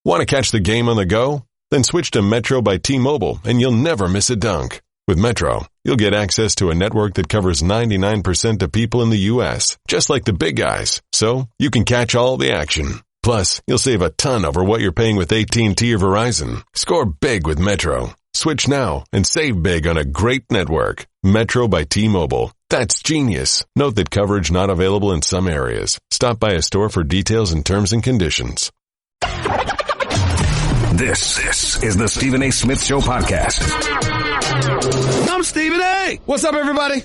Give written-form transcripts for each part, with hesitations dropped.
Want to catch the game on the go? Then switch to Metro by T-Mobile and you'll never miss a dunk. With Metro, you'll get access to a network that covers 99% of people in the U.S., just like the big guys. So you can catch all the action. Plus, you'll save a ton over what you're paying with AT&T or Verizon. Score big with Metro. Switch now and save big on a great network. Metro by T-Mobile. That's genius. Note that coverage not available in some areas. Stop by a store for details and terms and conditions. This is the Stephen A. Smith Show podcast. I'm Stephen A. What's up, everybody?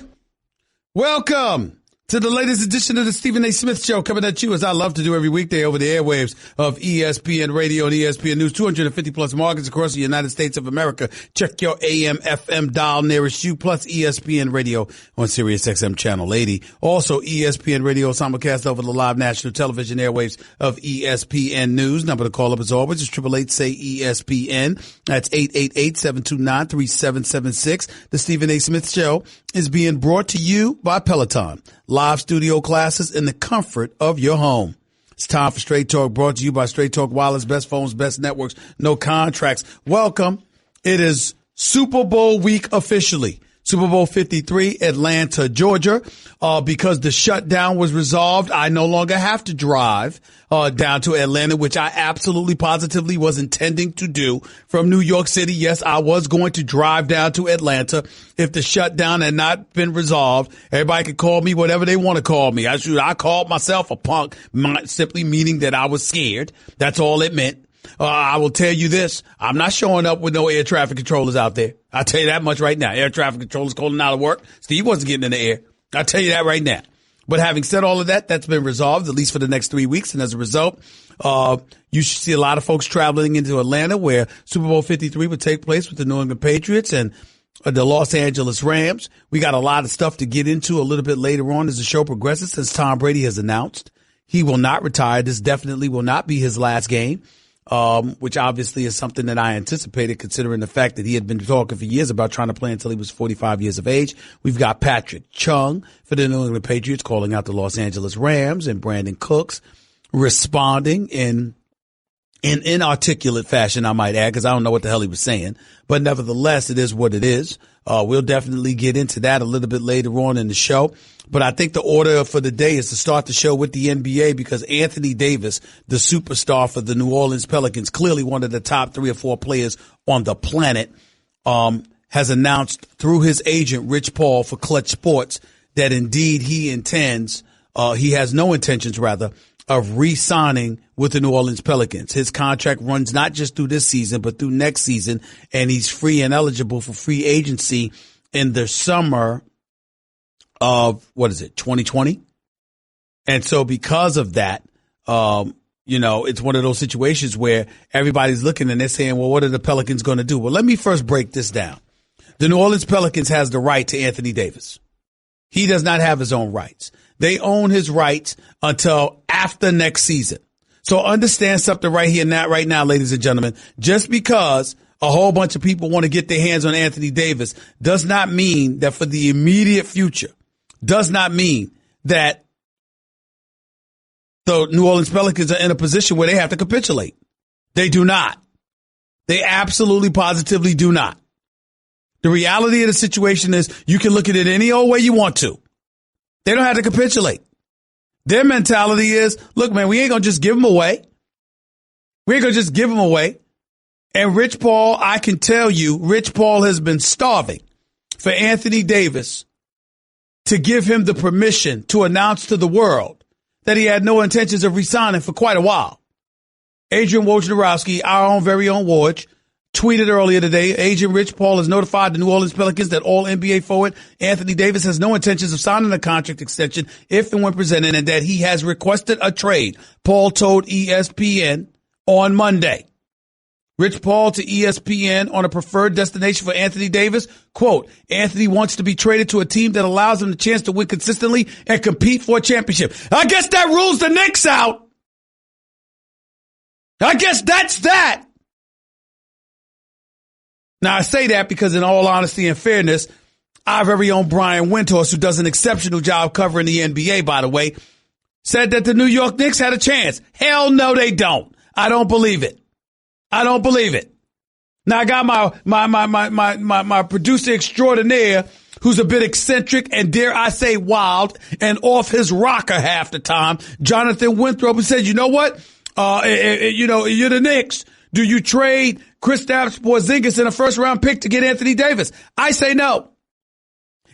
Welcome to the latest edition of the Stephen A. Smith Show, coming at you as I love to do every weekday over the airwaves of ESPN Radio and ESPN News, 250 plus markets across the United States of America. Check your AM, FM dial nearest you, plus ESPN Radio on Sirius XM Channel 80. Also, ESPN Radio simulcast over the live national television airwaves of ESPN News. Number to call up as always is 888-SAY-ESPN. That's 888-729-3776. The Stephen A. Smith Show is being brought to you by Peloton. Live studio classes in the comfort of your home. It's time for Straight Talk, brought to you by Straight Talk Wireless, best phones, best networks, no contracts. Welcome. It is Super Bowl week officially. Super Bowl 53, Atlanta, Georgia. Because the shutdown was resolved, I no longer have to drive down to Atlanta, which I absolutely positively was intending to do from New York City. Yes, I was going to drive down to Atlanta if the shutdown had not been resolved. Everybody could call me whatever they want to call me. I called myself a punk, simply meaning that I was scared. That's all it meant. I will tell you this. I'm not showing up with no air traffic controllers out there. I'll tell you that much right now. Air traffic controllers calling out of work. Steve wasn't getting in the air. I'll tell you that right now. But having said all of that, that's been resolved, at least for the next 3 weeks. And as a result, you should see a lot of folks traveling into Atlanta, where Super Bowl 53 would take place with the New England Patriots and the Los Angeles Rams. We got a lot of stuff to get into a little bit later on as the show progresses, since Tom Brady has announced he will not retire. This definitely will not be his last game. Which obviously is something that I anticipated, considering the fact that he had been talking for years about trying to play until he was 45 years of age. We've got Patrick Chung for the New England Patriots calling out the Los Angeles Rams, and Brandon Cooks responding in inarticulate fashion, I might add, because I don't know what the hell he was saying. But nevertheless, it is what it is. We'll definitely get into that a little bit later on in the show. But I think the order for the day is to start the show with the NBA, because Anthony Davis, the superstar for the New Orleans Pelicans, clearly one of the top 3 or 4 players on the planet, has announced through his agent, Rich Paul, for Clutch Sports, that indeed he has no intentions of re-signing with the New Orleans Pelicans. His contract runs not just through this season, but through next season, and he's free and eligible for free agency in the summer of, 2020? And so because of that, it's one of those situations where everybody's looking and they're saying, well, what are the Pelicans going to do? Well, let me first break this down. The New Orleans Pelicans has the right to Anthony Davis. He does not have his own rights. They own his rights until after next season. So understand something right now, ladies and gentlemen. Just because a whole bunch of people want to get their hands on Anthony Davis does not mean that for the immediate future, does not mean that the New Orleans Pelicans are in a position where they have to capitulate. They do not. They absolutely, positively do not. The reality of the situation is you can look at it any old way you want to. They don't have to capitulate. Their mentality is, look, man, we ain't going to just give them away. We ain't going to just give them away. And Rich Paul, I can tell you, Rich Paul has been starving for Anthony Davis to give him the permission to announce to the world that he had no intentions of resigning for quite a while. Adrian Wojnarowski, our own very own Woj, tweeted earlier today, Agent Rich Paul has notified the New Orleans Pelicans that all NBA forward Anthony Davis has no intentions of signing a contract extension if and when presented, and that he has requested a trade. Paul told ESPN on Monday. Rich Paul to ESPN on a preferred destination for Anthony Davis. Quote, Anthony wants to be traded to a team that allows him the chance to win consistently and compete for a championship. I guess that rules the Knicks out. I guess that's that. Now, I say that because in all honesty and fairness, our very own Brian Windhorst, who does an exceptional job covering the NBA, by the way, said that the New York Knicks had a chance. Hell no, they don't. I don't believe it. I don't believe it. Now I got my producer extraordinaire who's a bit eccentric and dare I say wild and off his rocker half the time. Jonathan Winthrop, who said, you know what? You're the Knicks. Do you trade Kristaps Porzingis in a first round pick to get Anthony Davis? I say no.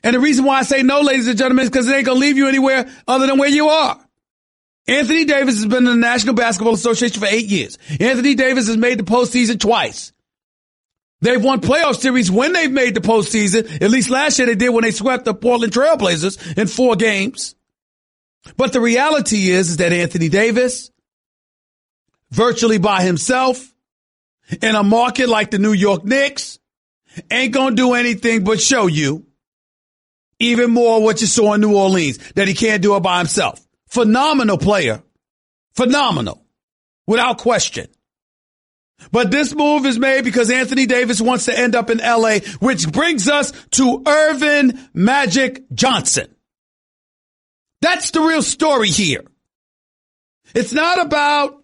And the reason why I say no, ladies and gentlemen, is because it ain't going to leave you anywhere other than where you are. Anthony Davis has been in the National Basketball Association for 8 years. Anthony Davis has made the postseason twice. They've won playoff series when they've made the postseason. At least last year they did when they swept the Portland Trail Blazers in 4 games. But the reality is that Anthony Davis, virtually by himself, in a market like the New York Knicks, ain't going to do anything but show you even more what you saw in New Orleans, that he can't do it by himself. Phenomenal player. Phenomenal. Without question. But this move is made because Anthony Davis wants to end up in L.A., which brings us to Irvin Magic Johnson. That's the real story here. It's not about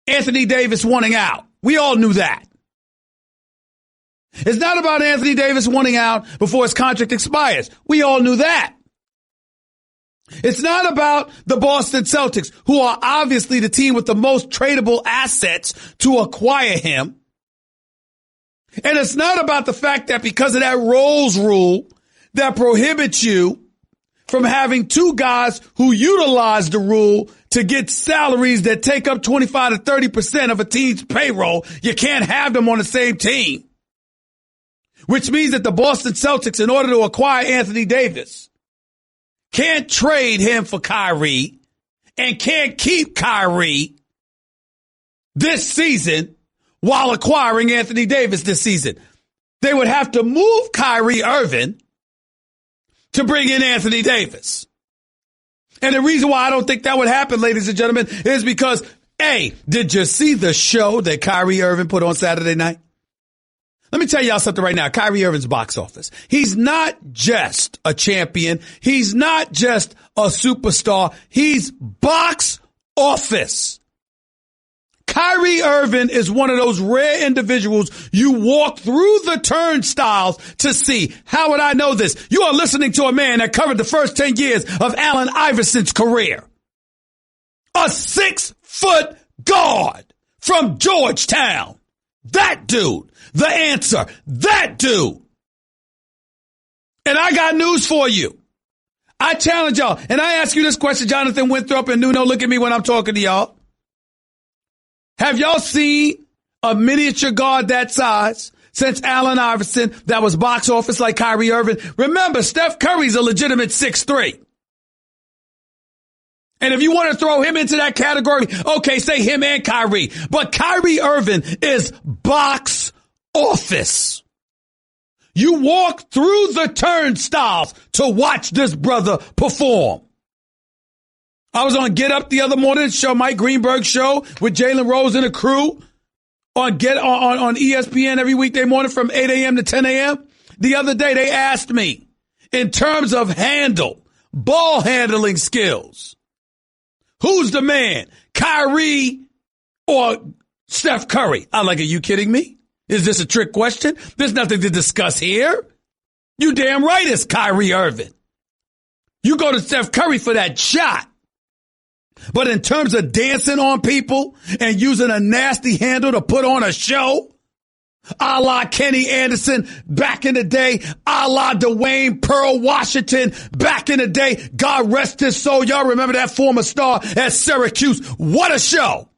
Anthony Davis wanting out. We all knew that. It's not about Anthony Davis wanting out before his contract expires. We all knew that. It's not about the Boston Celtics, who are obviously the team with the most tradable assets to acquire him. And it's not about the fact that because of that Rolls rule that prohibits you from having 2 guys who utilize the rule to get salaries that take up 25 to 30% of a team's payroll, you can't have them on the same team. Which means that the Boston Celtics, in order to acquire Anthony Davis, can't trade him for Kyrie and can't keep Kyrie this season while acquiring Anthony Davis this season. They would have to move Kyrie Irving to bring in Anthony Davis. And the reason why I don't think that would happen, ladies and gentlemen, is because, A, did you see the show that Kyrie Irving put on Saturday night? Let me tell y'all something right now. Kyrie Irving's box office. He's not just a champion. He's not just a superstar. He's box office. Kyrie Irving is one of those rare individuals you walk through the turnstiles to see. How would I know this? You are listening to a man that covered the first 10 years of Allen Iverson's career. A 6-foot guard from Georgetown. That dude. The answer. That dude. And I got news for you. I challenge y'all. And I ask you this question, Jonathan Winthrop and Nuno, look at me when I'm talking to y'all. Have y'all seen a miniature guard that size since Allen Iverson that was box office like Kyrie Irving? Remember, Steph Curry's a legitimate 6'3". And if you want to throw him into that category, okay, say him and Kyrie. But Kyrie Irving is box office. You walk through the turnstiles to watch this brother perform. I was on Get Up the other morning, show Mike Greenberg's show with Jalen Rose and the crew on ESPN every weekday morning from 8 a.m. to 10 a.m. The other day, they asked me, in terms of ball handling skills, who's the man, Kyrie or Steph Curry? I'm like, are you kidding me? Is this a trick question? There's nothing to discuss here. You damn right it's Kyrie Irving. You go to Steph Curry for that shot. But in terms of dancing on people and using a nasty handle to put on a show, a la Kenny Anderson back in the day, a la Dwayne Pearl Washington back in the day, God rest his soul. Y'all remember that former star at Syracuse? What a show.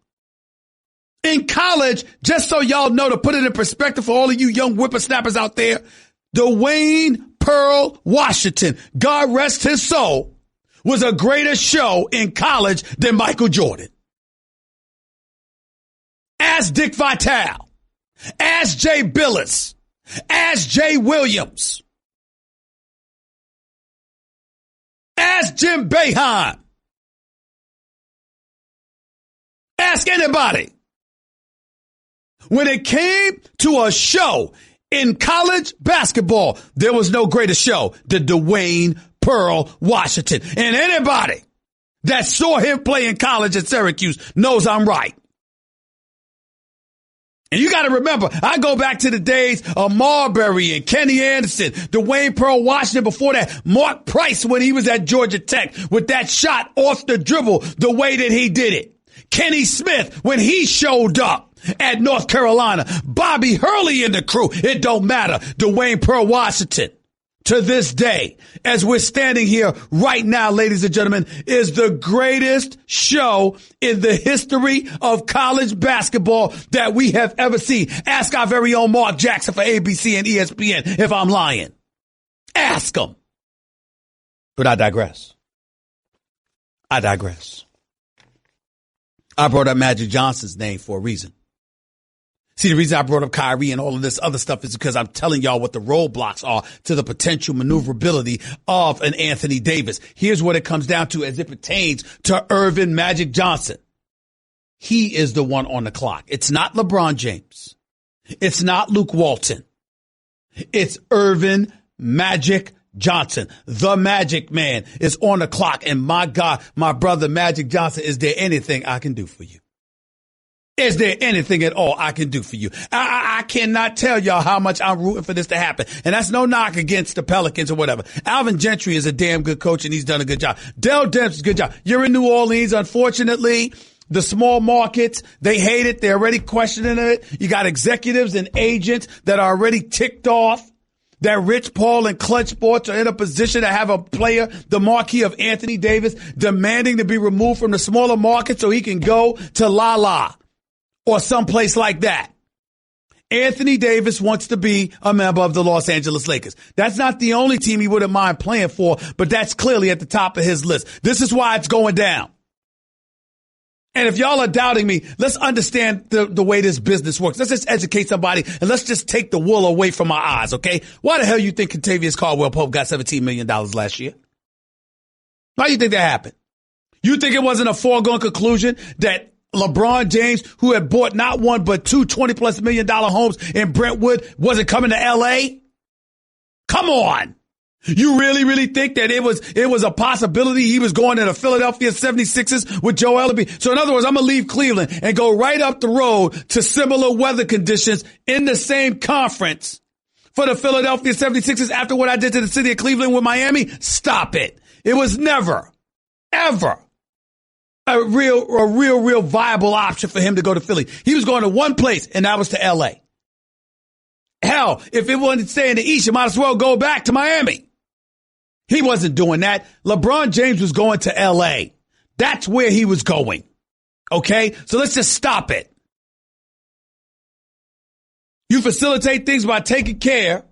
In college, just so y'all know, to put it in perspective for all of you young whippersnappers out there, Dwayne Pearl Washington, God rest his soul, was a greater show in college than Michael Jordan. Ask Dick Vitale. Ask Jay Billis. Ask Jay Williams. Ask Jim Boeheim. Ask anybody. When it came to a show in college basketball, there was no greater show than Dwayne Pearl Washington. And anybody that saw him play in college at Syracuse knows I'm right. And you got to remember, I go back to the days of Marbury and Kenny Anderson, Dwayne Pearl Washington, before that, Mark Price when he was at Georgia Tech with that shot off the dribble, the way that he did it. Kenny Smith when he showed up at North Carolina. Bobby Hurley and the crew. It don't matter. Dwayne Pearl Washington, to this day, as we're standing here right now, ladies and gentlemen, is the greatest show in the history of college basketball that we have ever seen. Ask our very own Mark Jackson for ABC and ESPN if I'm lying. Ask him. But I digress. I brought up Magic Johnson's name for a reason. See, the reason I brought up Kyrie and all of this other stuff is because I'm telling y'all what the roadblocks are to the potential maneuverability of an Anthony Davis. Here's what it comes down to as it pertains to Irvin Magic Johnson. He is the one on the clock. It's not LeBron James. It's not Luke Walton. It's Irvin Magic Johnson. The Magic Man is on the clock. And my God, my brother Magic Johnson, is there anything I can do for you? Is there anything at all I can do for you? I cannot tell y'all how much I'm rooting for this to happen. And that's no knock against the Pelicans or whatever. Alvin Gentry is a damn good coach and he's done a good job. Dell Demps, good job. You're in New Orleans. Unfortunately, the small markets, they hate it. They're already questioning it. You got executives and agents that are already ticked off that Rich Paul and Clutch Sports are in a position to have a player, the marquee of Anthony Davis, demanding to be removed from the smaller market so he can go to La La or someplace like that. Anthony Davis wants to be a member of the Los Angeles Lakers. That's not the only team he wouldn't mind playing for, but that's clearly at the top of his list. This is why it's going down. And if y'all are doubting me, let's understand the way this business works. Let's just educate somebody and let's just take the wool away from our eyes, okay? Why the hell you think Kentavious Caldwell-Pope got $17 million last year? Why do you think that happened? You think it wasn't a foregone conclusion that LeBron James, who had bought not one but two $20+ million homes in Brentwood, wasn't coming to L.A.? Come on. You really think that it was a possibility he was going to the Philadelphia 76ers with Joel Embiid? So in other words, I'm going to leave Cleveland and go right up the road to similar weather conditions in the same conference for the Philadelphia 76ers after what I did to the city of Cleveland with Miami? Stop it. It was never, ever a real viable option for him to go to Philly. He was going to one place, and that was to L.A. Hell, if it wasn't staying in the East, you might as well go back to Miami. He wasn't doing that. LeBron James was going to L.A. That's where he was going. Okay? So let's just stop it. You facilitate things by taking care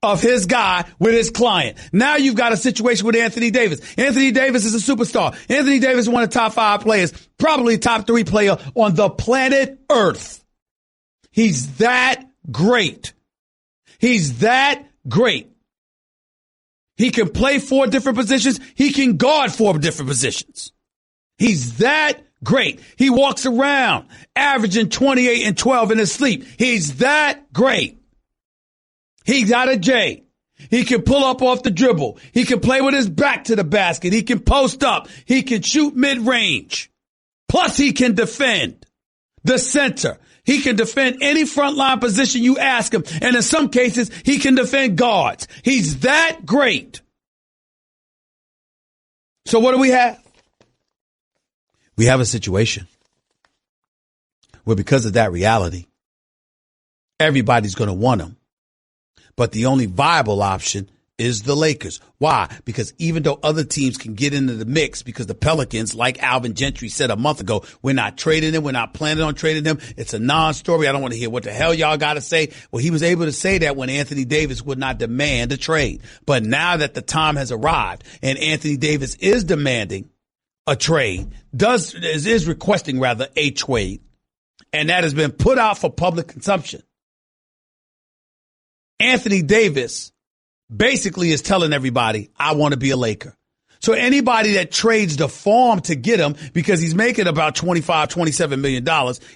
of his guy with his client. Now you've got a situation with Anthony Davis. Anthony Davis is a superstar. Anthony Davis is one of the top 5 players, probably top 3 player on the planet Earth. He's that great. He's that great. He can play 4 different positions. He can guard 4 different positions. He's that great. He walks around averaging 28 and 12 in his sleep. He's that great. He got a J. He can pull up off the dribble. He can play with his back to the basket. He can post up. He can shoot mid-range. Plus, he can defend the center. He can defend any frontline position you ask him. And in some cases, he can defend guards. He's that great. So what do we have? We have a situation where because of that reality, everybody's going to want him. But the only viable option is the Lakers. Why? Because even though other teams can get into the mix, because the Pelicans, like Alvin Gentry said a month ago, we're not trading him. We're not planning on trading him. It's a non-story. I don't want to hear what the hell y'all got to say. Well, he was able to say that when Anthony Davis would not demand a trade. But now that the time has arrived and Anthony Davis is demanding a trade, is requesting rather a trade, and that has been put out for public consumption, Anthony Davis basically is telling everybody, I want to be a Laker. So anybody that trades the farm to get him, because he's making about $27 million.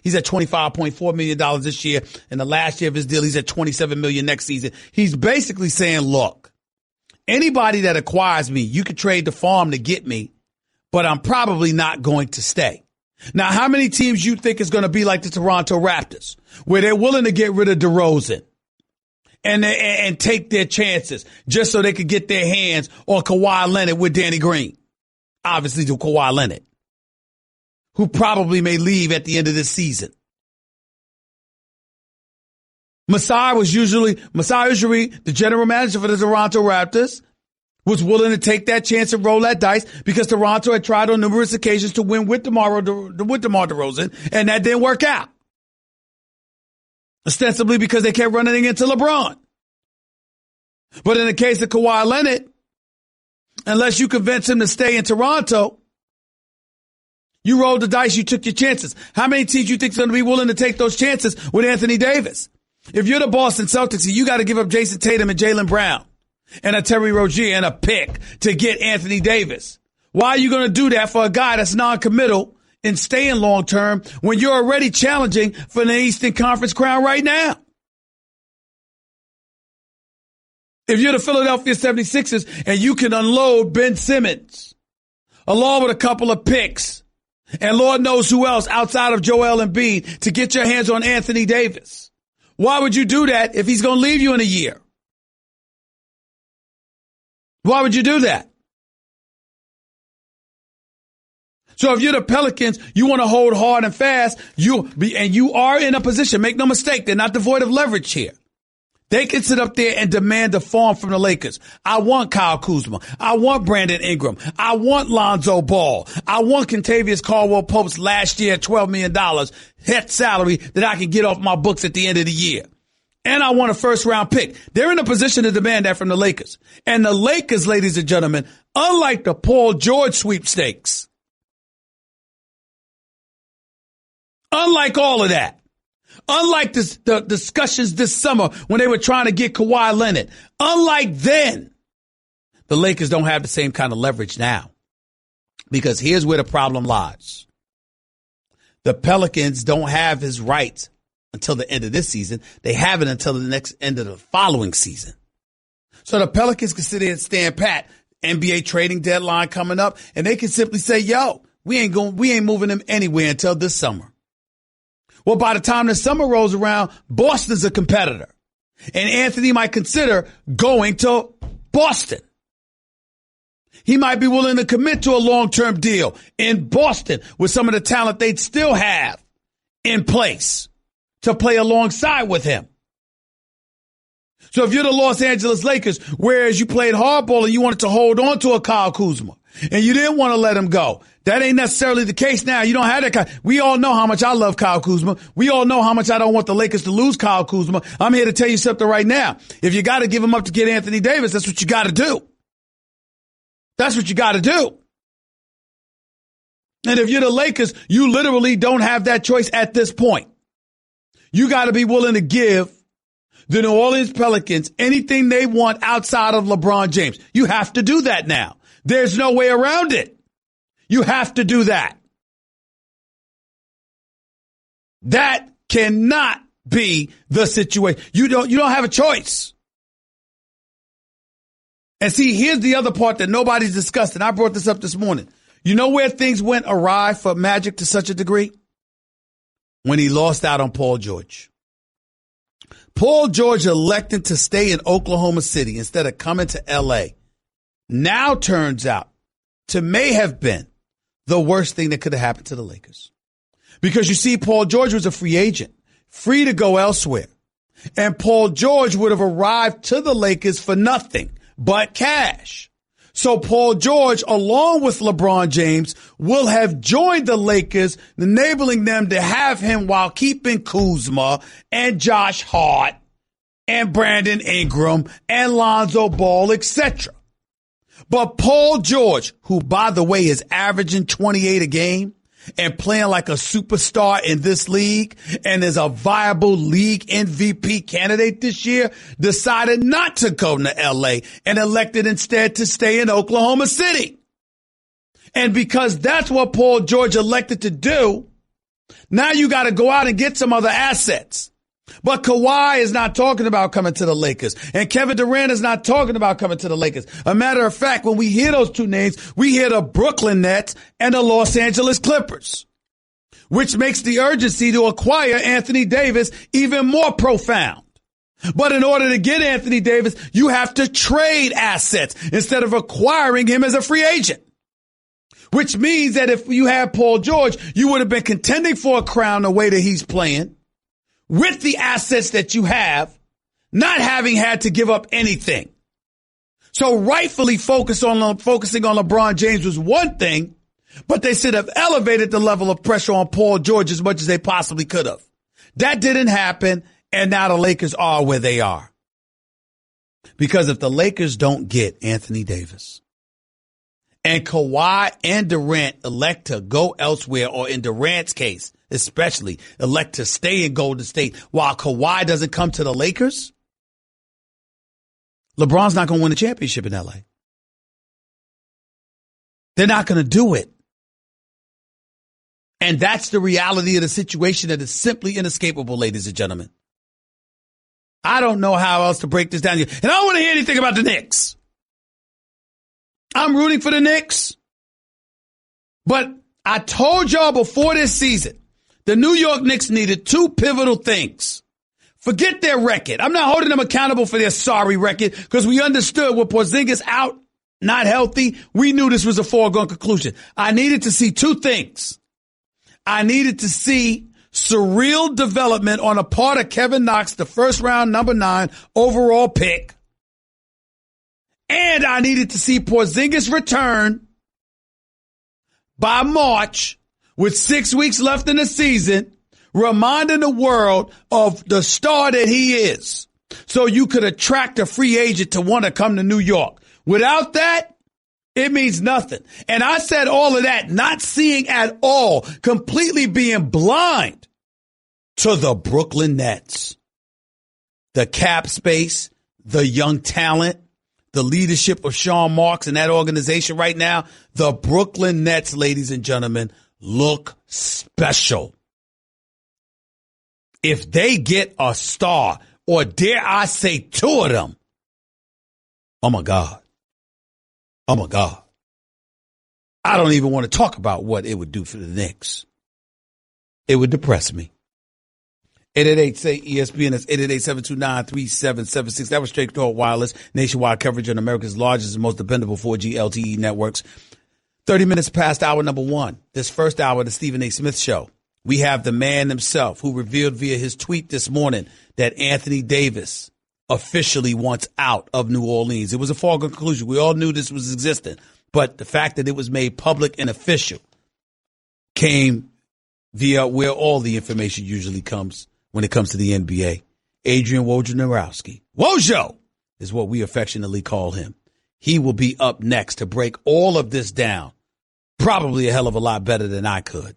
He's at $25.4 million this year. In the last year of his deal, he's at $27 million next season. He's basically saying, look, anybody that acquires me, you could trade the farm to get me, but I'm probably not going to stay. Now, how many teams you think is going to be like the Toronto Raptors, where they're willing to get rid of DeRozan and take their chances just so they could get their hands on Kawhi Leonard with Danny Green? Obviously, to Kawhi Leonard, who probably may leave at the end of this season. Masai Ujiri, the general manager for the Toronto Raptors, was willing to take that chance and roll that dice because Toronto had tried on numerous occasions to win with DeMar DeRozan, and that didn't work out. Ostensibly because they kept running into LeBron. But in the case of Kawhi Leonard, unless you convince him to stay in Toronto, you rolled the dice, you took your chances. How many teams you think is going to be willing to take those chances with Anthony Davis? If you're the Boston Celtics, you got to give up Jason Tatum and Jaylen Brown and a Terry Rozier and a pick to get Anthony Davis. Why are you going to do that for a guy that's non-committal and staying long-term when you're already challenging for the Eastern Conference crown right now? If you're the Philadelphia 76ers and you can unload Ben Simmons along with a couple of picks and Lord knows who else outside of Joel Embiid to get your hands on Anthony Davis, why would you do that if he's going to leave you in a year? Why would you do that? So if you're the Pelicans, you want to hold hard and fast, and you are in a position, make no mistake, they're not devoid of leverage here. They can sit up there and demand a farm from the Lakers. I want Kyle Kuzma. I want Brandon Ingram. I want Lonzo Ball. I want Kentavious Caldwell-Pope's last year $12 million head salary that I can get off my books at the end of the year. And I want a first-round pick. They're in a position to demand that from the Lakers. And the Lakers, ladies and gentlemen, unlike the Paul George sweepstakes, unlike all of that, unlike the discussions this summer when they were trying to get Kawhi Leonard, unlike then, the Lakers don't have the same kind of leverage now. Because here's where the problem lies. The Pelicans don't have his rights until the end of this season. They have it until the next end of the following season. So the Pelicans can sit there and stand pat. NBA trading deadline coming up, and they can simply say, yo, we ain't moving him anywhere until this summer. Well, by the time the summer rolls around, Boston's a competitor. And Anthony might consider going to Boston. He might be willing to commit to a long-term deal in Boston with some of the talent they'd still have in place to play alongside with him. So if you're the Los Angeles Lakers, whereas you played hardball and you wanted to hold on to a Kyle Kuzma and you didn't want to let him go, that ain't necessarily the case now. You don't have that kind. We all know how much I love Kyle Kuzma. We all know how much I don't want the Lakers to lose Kyle Kuzma. I'm here to tell you something right now. If you got to give him up to get Anthony Davis, that's what you got to do. That's what you got to do. And if you're the Lakers, you literally don't have that choice at this point. You got to be willing to give the New Orleans Pelicans anything they want outside of LeBron James. You have to do that now. There's no way around it. You have to do that. That cannot be the situation. You don't have a choice. And see, here's the other part that nobody's discussed, and I brought this up this morning. You know where things went awry for Magic to such a degree? When he lost out on Paul George. Paul George elected to stay in Oklahoma City instead of coming to L.A. Now turns out to may have been the worst thing that could have happened to the Lakers. Because you see, Paul George was a free agent, free to go elsewhere. And Paul George would have arrived to the Lakers for nothing but cash. So Paul George, along with LeBron James, will have joined the Lakers, enabling them to have him while keeping Kuzma and Josh Hart and Brandon Ingram and Lonzo Ball, etc. But Paul George, who, by the way, is averaging 28 a game and playing like a superstar in this league and is a viable league MVP candidate this year, decided not to go to L.A. and elected instead to stay in Oklahoma City. And because that's what Paul George elected to do, now you got to go out and get some other assets. But Kawhi is not talking about coming to the Lakers. And Kevin Durant is not talking about coming to the Lakers. A matter of fact, when we hear those two names, we hear the Brooklyn Nets and the Los Angeles Clippers. which makes the urgency to acquire Anthony Davis even more profound. But in order to get Anthony Davis, you have to trade assets instead of acquiring him as a free agent. Which means that if you had Paul George, you would have been contending for a crown the way that he's playing with the assets that you have, not having had to give up anything. So rightfully focusing on LeBron James was one thing, but they should have elevated the level of pressure on Paul George as much as they possibly could have. That didn't happen, and now the Lakers are where they are. Because if the Lakers don't get Anthony Davis, and Kawhi and Durant elect to go elsewhere, or in Durant's case, especially, elect to stay in Golden State while Kawhi doesn't come to the Lakers, LeBron's not going to win a championship in LA. They're not going to do it. And that's the reality of the situation that is simply inescapable, ladies and gentlemen. I don't know how else to break this down here. And I don't want to hear anything about the Knicks. I'm rooting for the Knicks. But I told y'all before this season, the New York Knicks needed two pivotal things. Forget their record. I'm not holding them accountable for their sorry record because we understood with Porzingis out, not healthy, we knew this was a foregone conclusion. I needed to see two things. I needed to see surreal development on a part of Kevin Knox, the first round number 9 overall pick. And I needed to see Porzingis return by March with 6 weeks left in the season, reminding the world of the star that he is. So you could attract a free agent to want to come to New York. Without that, it means nothing. And I said all of that, not seeing at all, completely being blind to the Brooklyn Nets. The cap space, the young talent, the leadership of Sean Marks and that organization right now. The Brooklyn Nets, ladies and gentlemen, look special. If they get a star, or dare I say two of them, oh my God. Oh my God. I don't even want to talk about what it would do for the Knicks. It would depress me. 888-SAY-ESPN. That's 888-729-3776. That was Straight Talk Wireless. Nationwide coverage on America's largest and most dependable 4G LTE networks. 30 minutes past hour number 1. This first hour of the Stephen A. Smith Show. We have the man himself who revealed via his tweet this morning that Anthony Davis officially wants out of New Orleans. It was a foregone conclusion. We all knew this was existing. But the fact that it was made public and official came via where all the information usually comes when it comes to the NBA. Adrian Wojnarowski. Wojo is what we affectionately call him. He will be up next to break all of this down. Probably a hell of a lot better than I could.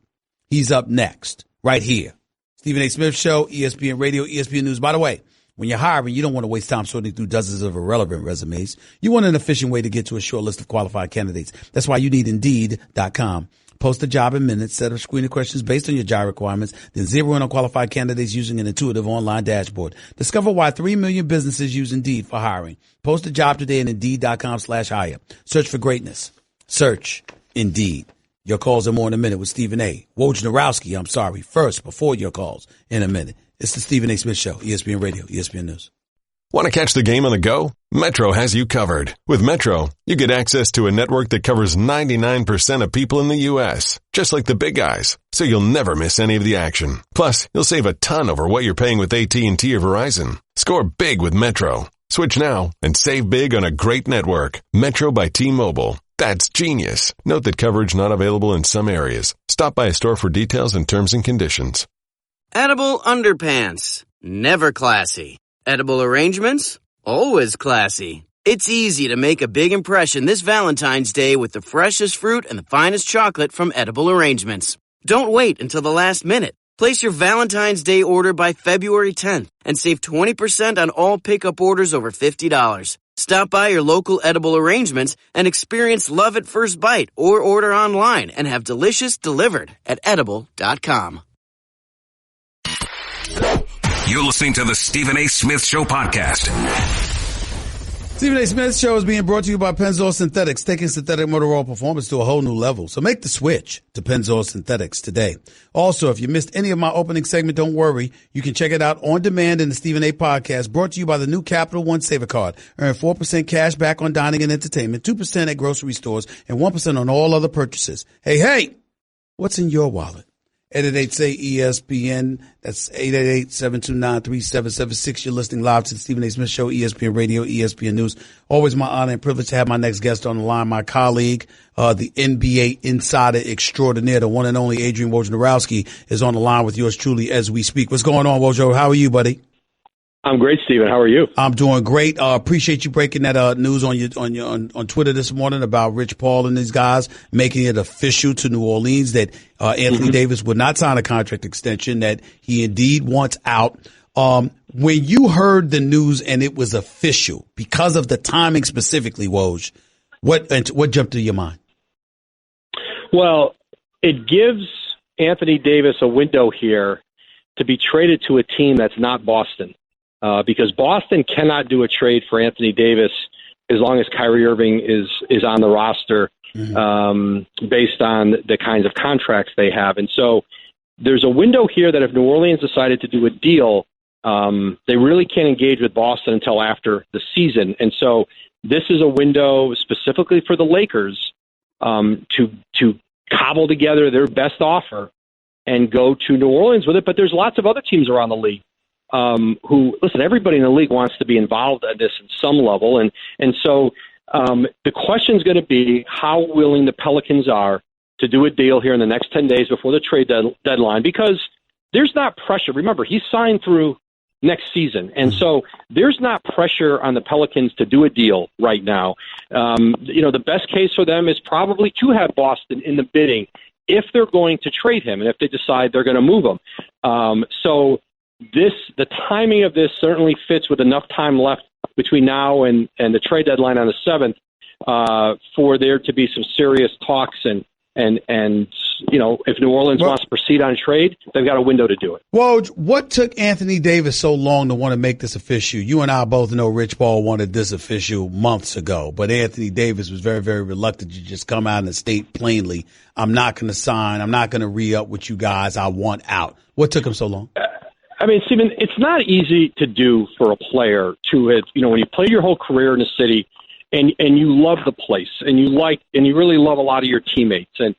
He's up next, right here. Stephen A. Smith Show, ESPN Radio, ESPN News. By the way, when you're hiring, you don't want to waste time sorting through dozens of irrelevant resumes. You want an efficient way to get to a short list of qualified candidates. That's why you need Indeed.com. Post a job in minutes, set up screening questions based on your job requirements, then zero in on qualified candidates using an intuitive online dashboard. Discover why 3 million businesses use Indeed for hiring. Post a job today at Indeed.com/hire. Search for greatness. Search Indeed. Your calls are more in a minute with Stephen A. Wojnarowski. First, before your calls in a minute. It's the Stephen A. Smith Show, ESPN Radio, ESPN News. Want to catch the game on the go? Metro has you covered. With Metro, you get access to a network that covers 99% of people in the U.S., just like the big guys, so you'll never miss any of the action. Plus, you'll save a ton over what you're paying with AT&T or Verizon. Score big with Metro. Switch now and save big on a great network. Metro by T-Mobile. That's genius. Note that coverage not available in some areas. Stop by a store for details and terms and conditions. Edible underpants. Never classy. Edible arrangements? Always classy. It's easy to make a big impression this Valentine's Day with the freshest fruit and the finest chocolate from Edible Arrangements. Don't wait until the last minute. Place your Valentine's Day order by February 10th and save 20% on all pickup orders over $50. Stop by your local Edible Arrangements and experience love at first bite, or order online and have delicious delivered at edible.com. You're listening to the Stephen A. Smith Show podcast. Stephen A. Smith Show is being brought to you by Pennzoil Synthetics, taking synthetic motor oil performance to a whole new level. So make the switch to Pennzoil Synthetics today. Also, if you missed any of my opening segment, don't worry. You can check it out on demand in the Stephen A. Podcast, brought to you by the new Capital One Saver Card. Earn 4% cash back on dining and entertainment, 2% at grocery stores, and 1% on all other purchases. Hey, what's in your wallet? 888-SAY-ESPN. That's 888-729-3776. You're listening live to the Stephen A. Smith Show, ESPN Radio, ESPN News. Always my honor and privilege to have my next guest on the line, my colleague, the NBA insider extraordinaire, the one and only Adrian Wojnarowski, is on the line with yours truly as we speak. What's going on, Wojo? How are you, buddy? I'm great, Stephen. How are you? I'm doing great. Appreciate you breaking that news on Twitter this morning about Rich Paul and these guys making it official to New Orleans that Anthony Davis would not sign a contract extension, that he indeed wants out. When you heard the news and it was official, because of the timing specifically, Woj, what jumped to your mind? Well, it gives Anthony Davis a window here to be traded to a team that's not Boston. Because Boston cannot do a trade for Anthony Davis as long as Kyrie Irving is on the roster, based on the kinds of contracts they have. And so there's a window here that if New Orleans decided to do a deal, they really can't engage with Boston until after the season. And so this is a window specifically for the Lakers to cobble together their best offer and go to New Orleans with it. But there's lots of other teams around the league listen, everybody in the league wants to be involved in this at some level. And so the question is going to be how willing the Pelicans are to do a deal here in the next 10 days before the trade deadline, because there's not pressure. Remember, he's signed through next season. And so there's not pressure on the Pelicans to do a deal right now. The best case for them is probably to have Boston in the bidding if they're going to trade him and if they decide they're going to move him. The timing of this certainly fits with enough time left between now and the trade deadline on the 7th for there to be some serious talks and if New Orleans wants to proceed on trade, they've got a window to do it. Woj, what took Anthony Davis so long to want to make this official? You and I both know Rich Paul wanted this official months ago, but Anthony Davis was very, very reluctant to just come out and state plainly, I'm not going to sign, I'm not going to re-up with you guys, I want out. What took him so long? Stephen, it's not easy to do for a player to, when you play your whole career in a city and you love the place and you really love a lot of your teammates and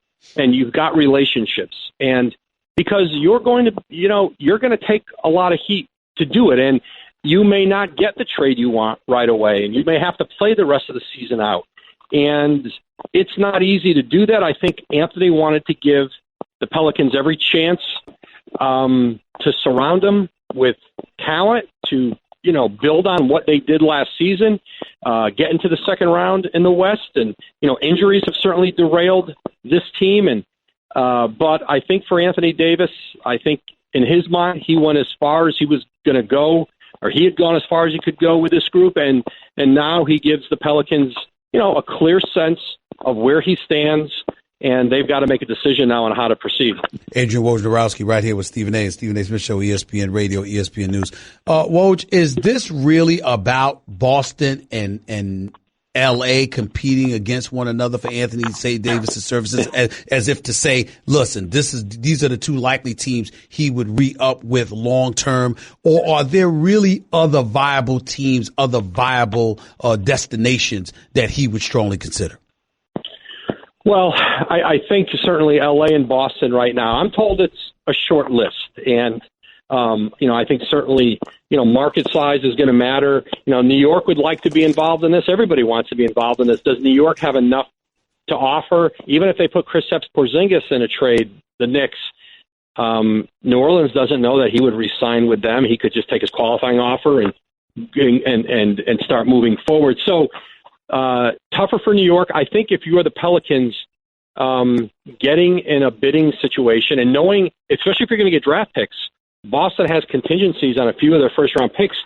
you've got relationships, and because you're going to take a lot of heat to do it, and you may not get the trade you want right away, and you may have to play the rest of the season out, and it's not easy to do that. I think Anthony wanted to give the Pelicans every chance to surround them with talent, to build on what they did last season, get into the second round in the West, and injuries have certainly derailed this team. And but I think for Anthony Davis, I think in his mind he went as far as he was going to go, or he had gone as far as he could go with this group, and now he gives the Pelicans a clear sense of where he stands. And they've got to make a decision now on how to proceed. Adrian Wojnarowski right here with Stephen A. and Stephen A. Smith Show, ESPN Radio, ESPN News. Woj, is this really about Boston and L.A. competing against one another for Anthony Davis' services, as if to say, listen, these are the two likely teams he would re-up with long term, or are there really other viable teams, other viable destinations that he would strongly consider? Well, I think certainly L.A. and Boston right now. I'm told it's a short list, and I think certainly market size is going to matter. New York would like to be involved in this. Everybody wants to be involved in this. Does New York have enough to offer? Even if they put Kristaps Porzingis in a trade, the Knicks, New Orleans doesn't know that he would re-sign with them. He could just take his qualifying offer and start moving forward. So. Tougher for New York. I think if you are the Pelicans, getting in a bidding situation and knowing, especially if you're going to get draft picks, Boston has contingencies on a few of their first-round picks.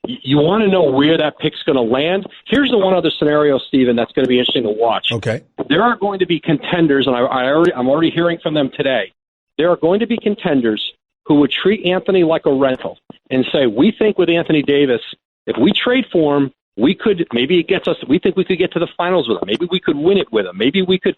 You want to know where that pick's going to land. Here's the one other scenario, Stephen, that's going to be interesting to watch. Okay. There are going to be contenders, and I'm already hearing from them today. There are going to be contenders who would treat Anthony like a rental and say, we think with Anthony Davis, if we trade for him, maybe it gets us, we think we could get to the finals with him. Maybe we could win it with him. Maybe we could,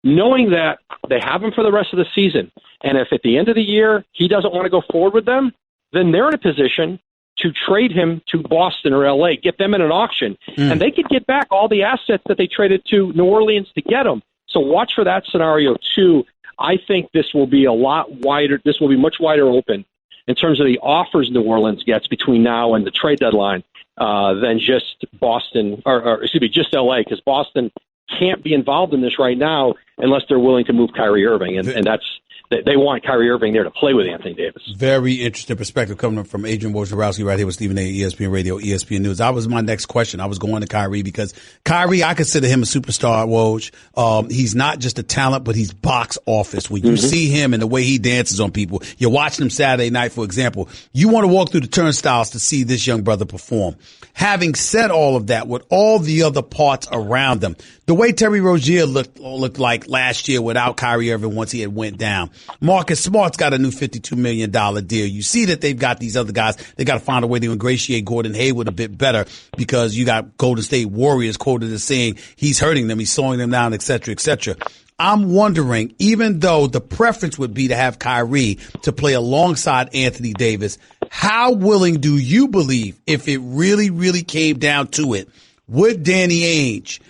knowing that they have him for the rest of the season. And if at the end of the year he doesn't want to go forward with them, then they're in a position to trade him to Boston or LA, get them in an auction, and they could get back all the assets that they traded to New Orleans to get him. So watch for that scenario too. I think this will be a lot wider. This will be much wider open in terms of the offers New Orleans gets between now and the trade deadline than just Boston, or excuse me, just LA, because Boston can't be involved in this right now unless they're willing to move Kyrie Irving, and that's. They want Kyrie Irving there to play with Anthony Davis. Very interesting perspective coming from Adrian Wojnarowski right here with Stephen A. ESPN Radio, ESPN News. That was my next question. I was going to Kyrie because Kyrie, I consider him a superstar, Woj. He's not just a talent, but he's box office. When you see him and the way he dances on people, you're watching him Saturday night, for example, you want to walk through the turnstiles to see this young brother perform. Having said all of that, with all the other parts around them, the way Terry Rozier looked like last year without Kyrie Irving once he had went down. Marcus Smart's got a new $52 million deal. You see that they've got these other guys. They got to find a way to ingratiate Gordon Hayward a bit better because you got Golden State Warriors quoted as saying he's hurting them, he's slowing them down, et cetera, et cetera. I'm wondering, even though the preference would be to have Kyrie to play alongside Anthony Davis, how willing do you believe, if it really, really came down to it, would Danny Ainge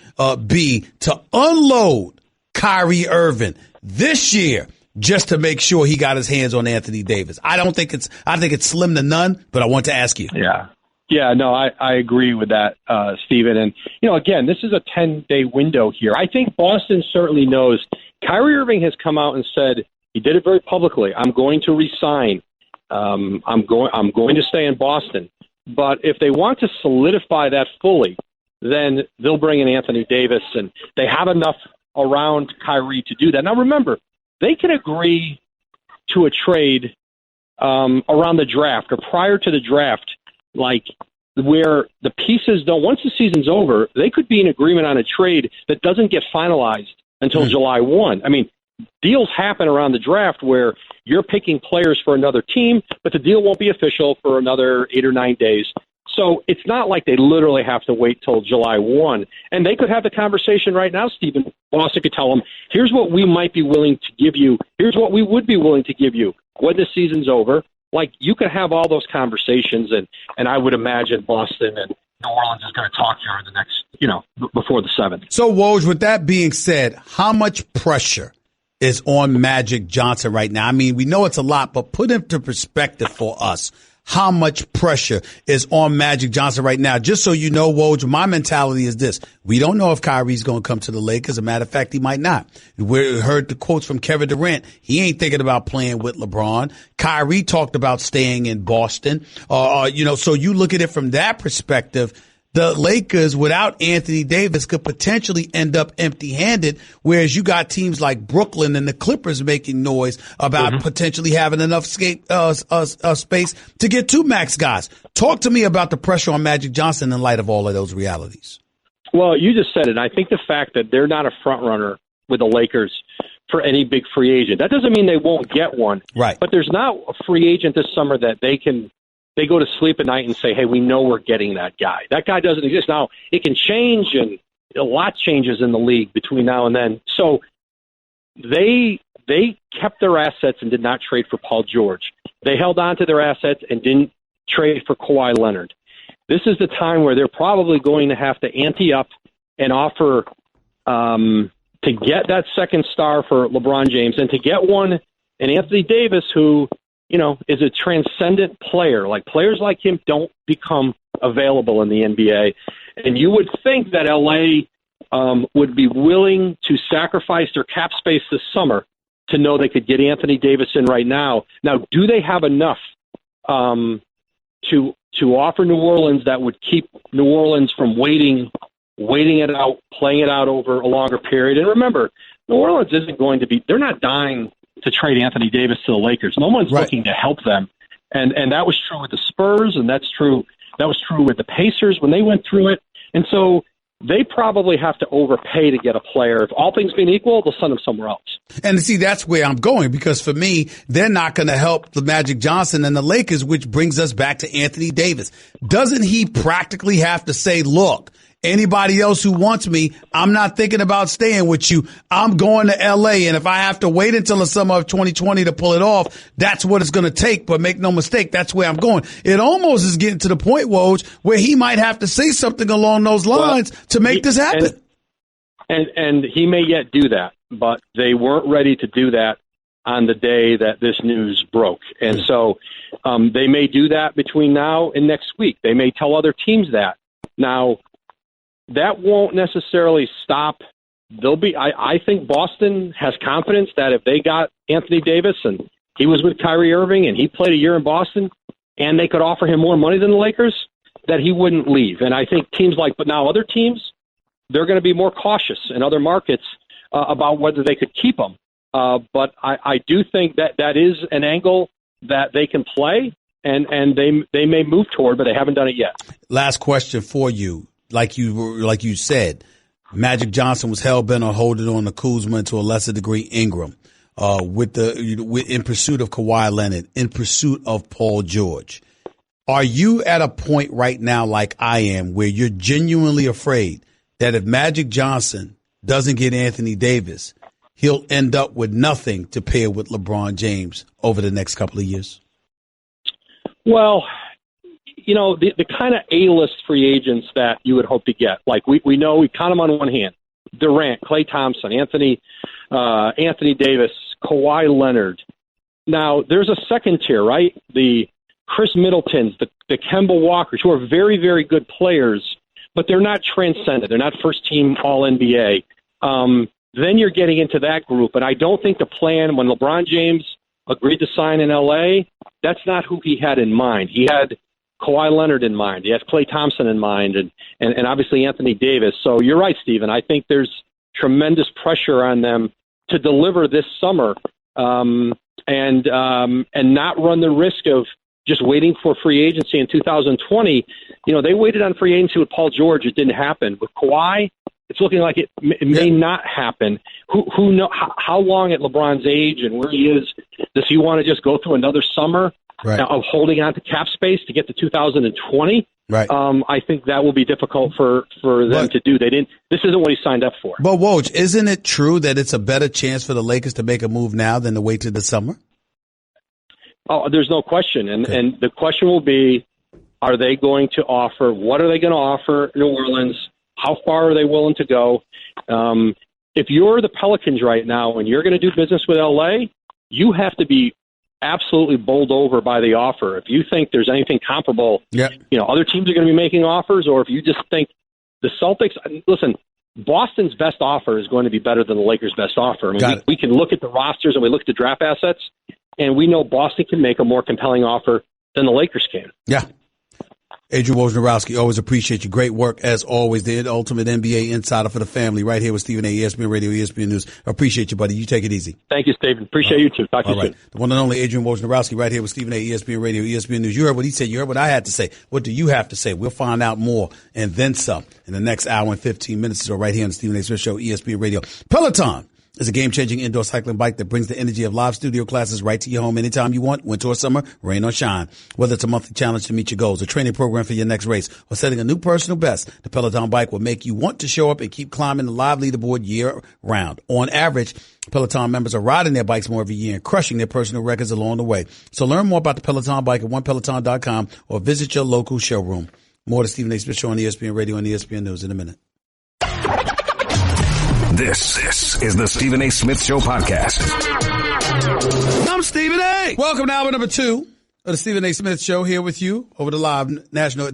be to unload Kyrie Irving this year just to make sure he got his hands on Anthony Davis? I think it's slim to none, but I want to ask you. Yeah, no, I agree with that, Stephen. And, again, this is a 10-day window here. I think Boston certainly knows. Kyrie Irving has come out and said, he did it very publicly, I'm going to resign. I'm going to stay in Boston. But if they want to solidify that fully, then they'll bring in Anthony Davis, and they have enough around Kyrie to do that. Now, remember, they can agree to a trade around the draft or prior to the draft, like where the pieces don't, once the season's over, they could be in agreement on a trade that doesn't get finalized until July 1. I mean, deals happen around the draft where you're picking players for another team, but the deal won't be official for another 8 or 9 days. So it's not like they literally have to wait till July 1. And they could have the conversation right now, Stephen. Boston could tell them, here's what we might be willing to give you. Here's what we would be willing to give you when the season's over. Like, you could have all those conversations, and I would imagine Boston and New Orleans is going to talk here in the next, before the 7th. So, Woj, with that being said, how much pressure is on Magic Johnson right now? I mean, we know it's a lot, but put into perspective for us. How much pressure is on Magic Johnson right now? Just so you know, Woj, my mentality is this. We don't know if Kyrie's going to come to the Lakers. As a matter of fact, he might not. We heard the quotes from Kevin Durant. He ain't thinking about playing with LeBron. Kyrie talked about staying in Boston. So you look at it from that perspective. The Lakers, without Anthony Davis, could potentially end up empty-handed, whereas you got teams like Brooklyn and the Clippers making noise about potentially having enough space to get 2 max guys. Talk to me about the pressure on Magic Johnson in light of all of those realities. Well, you just said it. I think the fact that they're not a front-runner with the Lakers for any big free agent, that doesn't mean they won't get one. Right. But there's not a free agent this summer that they go to sleep at night and say, hey, we know we're getting that guy. That guy doesn't exist. Now, it can change, and a lot changes in the league between now and then. So they kept their assets and did not trade for Paul George. They held on to their assets and didn't trade for Kawhi Leonard. This is the time where they're probably going to have to ante up and offer to get that second star for LeBron James and to get one in Anthony Davis who – is a transcendent player. Like, players like him don't become available in the NBA. And you would think that LA would be willing to sacrifice their cap space this summer to know they could get Anthony Davis in right now. Now, do they have enough to offer New Orleans that would keep New Orleans from waiting it out, playing it out over a longer period? And remember, New Orleans isn't going to be – they're not dying to trade Anthony Davis to the Lakers. No one's looking to help them. And that was true with the Spurs, and that was true with the Pacers when they went through it. And so they probably have to overpay to get a player. If all things being equal, they'll send him somewhere else. And see, that's where I'm going, because for me, they're not going to help the Magic Johnson and the Lakers, which brings us back to Anthony Davis. Doesn't he practically have to say, look, anybody else who wants me, I'm not thinking about staying with you. I'm going to L.A., and if I have to wait until the summer of 2020 to pull it off, that's what it's going to take. But make no mistake, that's where I'm going. It almost is getting to the point, Woj, where he might have to say something along those lines to make this happen. And he may yet do that, but they weren't ready to do that on the day that this news broke. And so they may do that between now and next week. They may tell other teams that. Now, that won't necessarily stop. I think Boston has confidence that if they got Anthony Davis and he was with Kyrie Irving and he played a year in Boston and they could offer him more money than the Lakers, that he wouldn't leave. And I think but now other teams, they're going to be more cautious in other markets about whether they could keep him. But I do think that is an angle that they can play, and they may move toward, but they haven't done it yet. Last question for you. Like you said, Magic Johnson was hell-bent on holding on to Kuzma and to a lesser degree Ingram, in pursuit of Kawhi Leonard, in pursuit of Paul George. Are you at a point right now, like I am, where you're genuinely afraid that if Magic Johnson doesn't get Anthony Davis, he'll end up with nothing to pair with LeBron James over the next couple of years? Well, the kind of A-list free agents that you would hope to get, like we know, we count them on one hand: Durant, Klay Thompson, Anthony Davis, Kawhi Leonard. Now, there's a second tier, right? The Chris Middletons, the Kemba Walkers, who are very, very good players, but they're not transcendent. They're not first-team All-NBA. Then you're getting into that group, and I don't think the plan when LeBron James agreed to sign in L.A., that's not who he had in mind. He had Kawhi Leonard in mind. He has Klay Thompson in mind, and obviously Anthony Davis. So you're right, Stephen. I think there's tremendous pressure on them to deliver this summer and not run the risk of just waiting for free agency in 2020. They waited on free agency with Paul George. It didn't happen. With Kawhi, it's looking like it may not happen. Who know how long at LeBron's age and where he is, does he want to just go through another summer of holding on to cap space to get to 2020? Right. I think that will be difficult for them to do. This isn't what he signed up for. But Woj, isn't it true that it's a better chance for the Lakers to make a move now than to wait till the summer? Oh, there's no question. And the question will be, are they going to offer? What are they going to offer New Orleans? How far are they willing to go? If you're the Pelicans right now and you're going to do business with L.A., you have to be absolutely bowled over by the offer. If you think there's anything comparable, other teams are going to be making offers, or if you just think the Celtics, listen, Boston's best offer is going to be better than the Lakers' best offer. I mean, we can look at the rosters and we look at the draft assets, and we know Boston can make a more compelling offer than the Lakers can. Yeah. Adrian Wojnarowski, always appreciate you. Great work, as always. The ultimate NBA insider for the family, right here with Stephen A. ESPN Radio, ESPN News. Appreciate you, buddy. You take it easy. Thank you, Stephen. Appreciate you, too. Talk to you soon. The one and only Adrian Wojnarowski, right here with Stephen A. ESPN Radio, ESPN News. You heard what he said. You heard what I had to say. What do you have to say? We'll find out more and then some in the next hour and 15 minutes or so right here on the Stephen A. Smith Show, ESPN Radio. Peloton is a game-changing indoor cycling bike that brings the energy of live studio classes right to your home anytime you want, winter or summer, rain or shine. Whether it's a monthly challenge to meet your goals, a training program for your next race, or setting a new personal best, the Peloton bike will make you want to show up and keep climbing the live leaderboard year-round. On average, Peloton members are riding their bikes more every year and crushing their personal records along the way. So learn more about the Peloton bike at onepeloton.com or visit your local showroom. More to Stephen A. Smith Show on ESPN Radio and ESPN News in a minute. This is the Stephen A. Smith Show podcast. I'm Stephen A. Welcome to hour number 2 of the Stephen A. Smith Show, here with you over the live national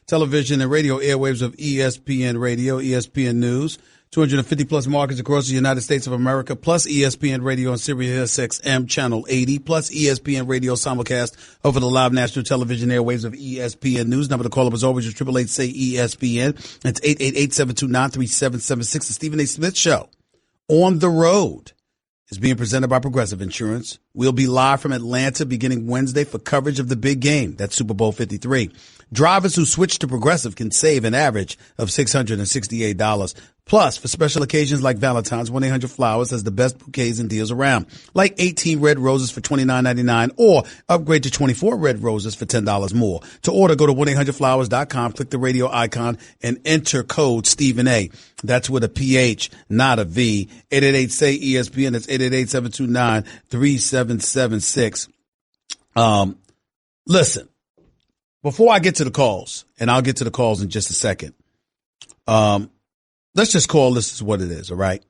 television and radio airwaves of ESPN Radio, ESPN News, 250-plus markets across the United States of America, plus ESPN Radio on Sirius XM Channel 80, plus ESPN Radio simulcast over the live national television airwaves of ESPN News. Number to call up as always is 888-SAY-ESPN. It's 888-729-3776. The Stephen A. Smith Show on the road is being presented by Progressive Insurance. We'll be live from Atlanta beginning Wednesday for coverage of the big game. That's Super Bowl 53. Drivers who switch to Progressive can save an average of $668 Plus, for special occasions like Valentine's, 1-800-Flowers has the best bouquets and deals around. Like 18 red roses for $29.99 or upgrade to 24 red roses for $10 more. To order, go to 1-800-Flowers.com, click the radio icon, and enter code Stephen A. That's with a PH, not a V. 888-SAY-ESPN. That's 888-729-3776. Listen, before I get to the calls, and I'll get to the calls in just a second, let's just call this is what it is, all right?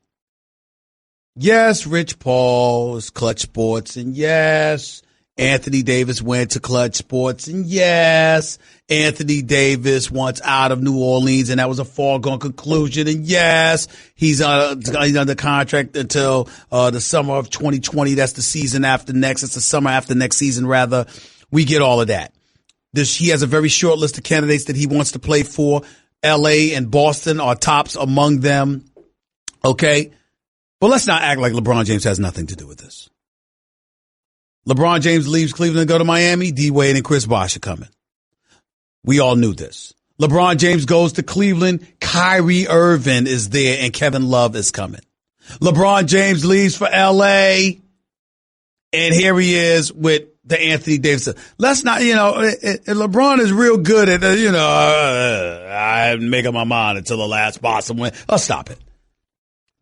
Yes, Rich Paul is Clutch Sports, and yes, Anthony Davis went to Clutch Sports, and yes, Anthony Davis wants out of New Orleans, and that was a foregone conclusion, and yes, he's under contract until the summer of 2020. That's the season after next. It's the summer after next season, rather. We get all of that. He has a very short list of candidates that he wants to play for. LA and Boston are tops among them. Okay. But let's not act like LeBron James has nothing to do with this. LeBron James leaves Cleveland and go to Miami. D Wade and Chris Bosh are coming. We all knew this. LeBron James goes to Cleveland. Kyrie Irving is there and Kevin Love is coming. LeBron James leaves for LA. And here he is with the Anthony Davis. Let's not, LeBron is real good at, I'm making my mind until the last Boston win. Oh, stop it.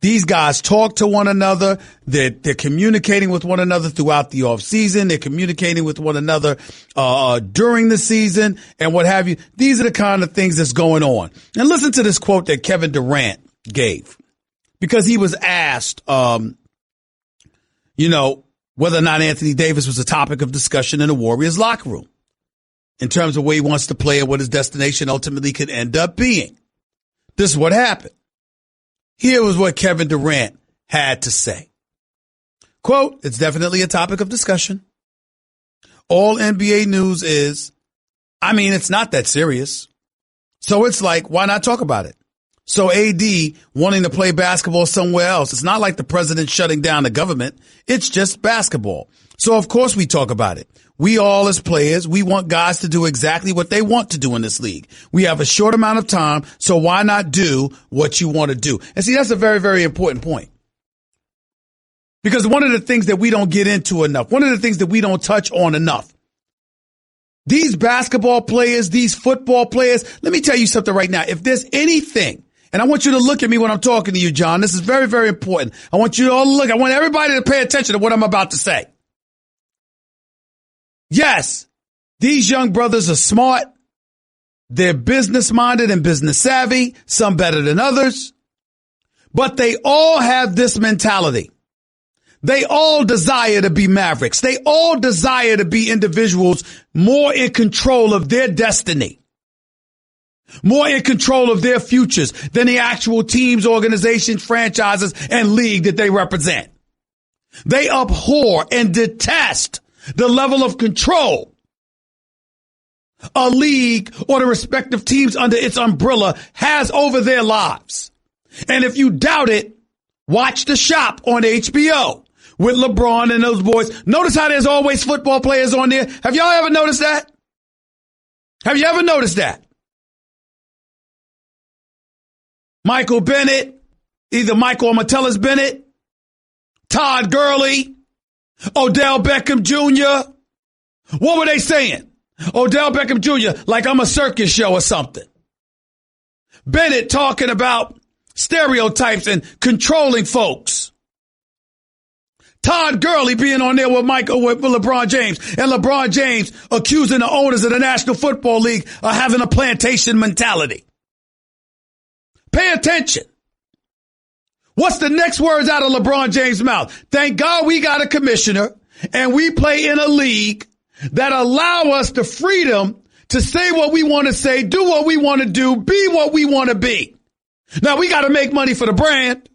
These guys talk to one another. They're communicating with one another throughout the offseason. They're communicating with one another during the season and what have you. These are the kind of things that's going on. And listen to this quote that Kevin Durant gave, because he was asked, whether or not Anthony Davis was a topic of discussion in the Warriors locker room in terms of where he wants to play and what his destination ultimately could end up being. This is what happened. Here was what Kevin Durant had to say. Quote, it's definitely a topic of discussion. All NBA news is, it's not that serious. So it's like, why not talk about it? So AD wanting to play basketball somewhere else. It's not like the president shutting down the government. It's just basketball. So of course we talk about it. We all as players, we want guys to do exactly what they want to do in this league. We have a short amount of time. So why not do what you want to do? And see, that's a very, very important point. Because one of the things that we don't get into enough, one of the things that we don't touch on enough, these basketball players, these football players, let me tell you something right now. If there's anything, and I want you to look at me when I'm talking to you, John. This is very, very important. I want you to all look. I want everybody to pay attention to what I'm about to say. Yes, these young brothers are smart. They're business-minded and business savvy, some better than others. But they all have this mentality. They all desire to be mavericks. They all desire to be individuals more in control of their destiny, more in control of their futures than the actual teams, organizations, franchises, and league that they represent. They abhor and detest the level of control a league or the respective teams under its umbrella has over their lives. And if you doubt it, watch The Shop on HBO with LeBron and those boys. Notice how there's always football players on there. Have y'all ever noticed that? Have you ever noticed that? Michael Bennett, either Michael or Metellus Bennett, Todd Gurley, Odell Beckham Jr. What were they saying? Odell Beckham Jr., like I'm a circus show or something. Bennett talking about stereotypes and controlling folks. Todd Gurley being on there with LeBron James, and LeBron James accusing the owners of the National Football League of having a plantation mentality. Pay attention. What's the next words out of LeBron James' mouth? Thank God we got a commissioner and we play in a league that allow us the freedom to say what we want to say, do what we want to do, be what we want to be. Now we got to make money for the brand.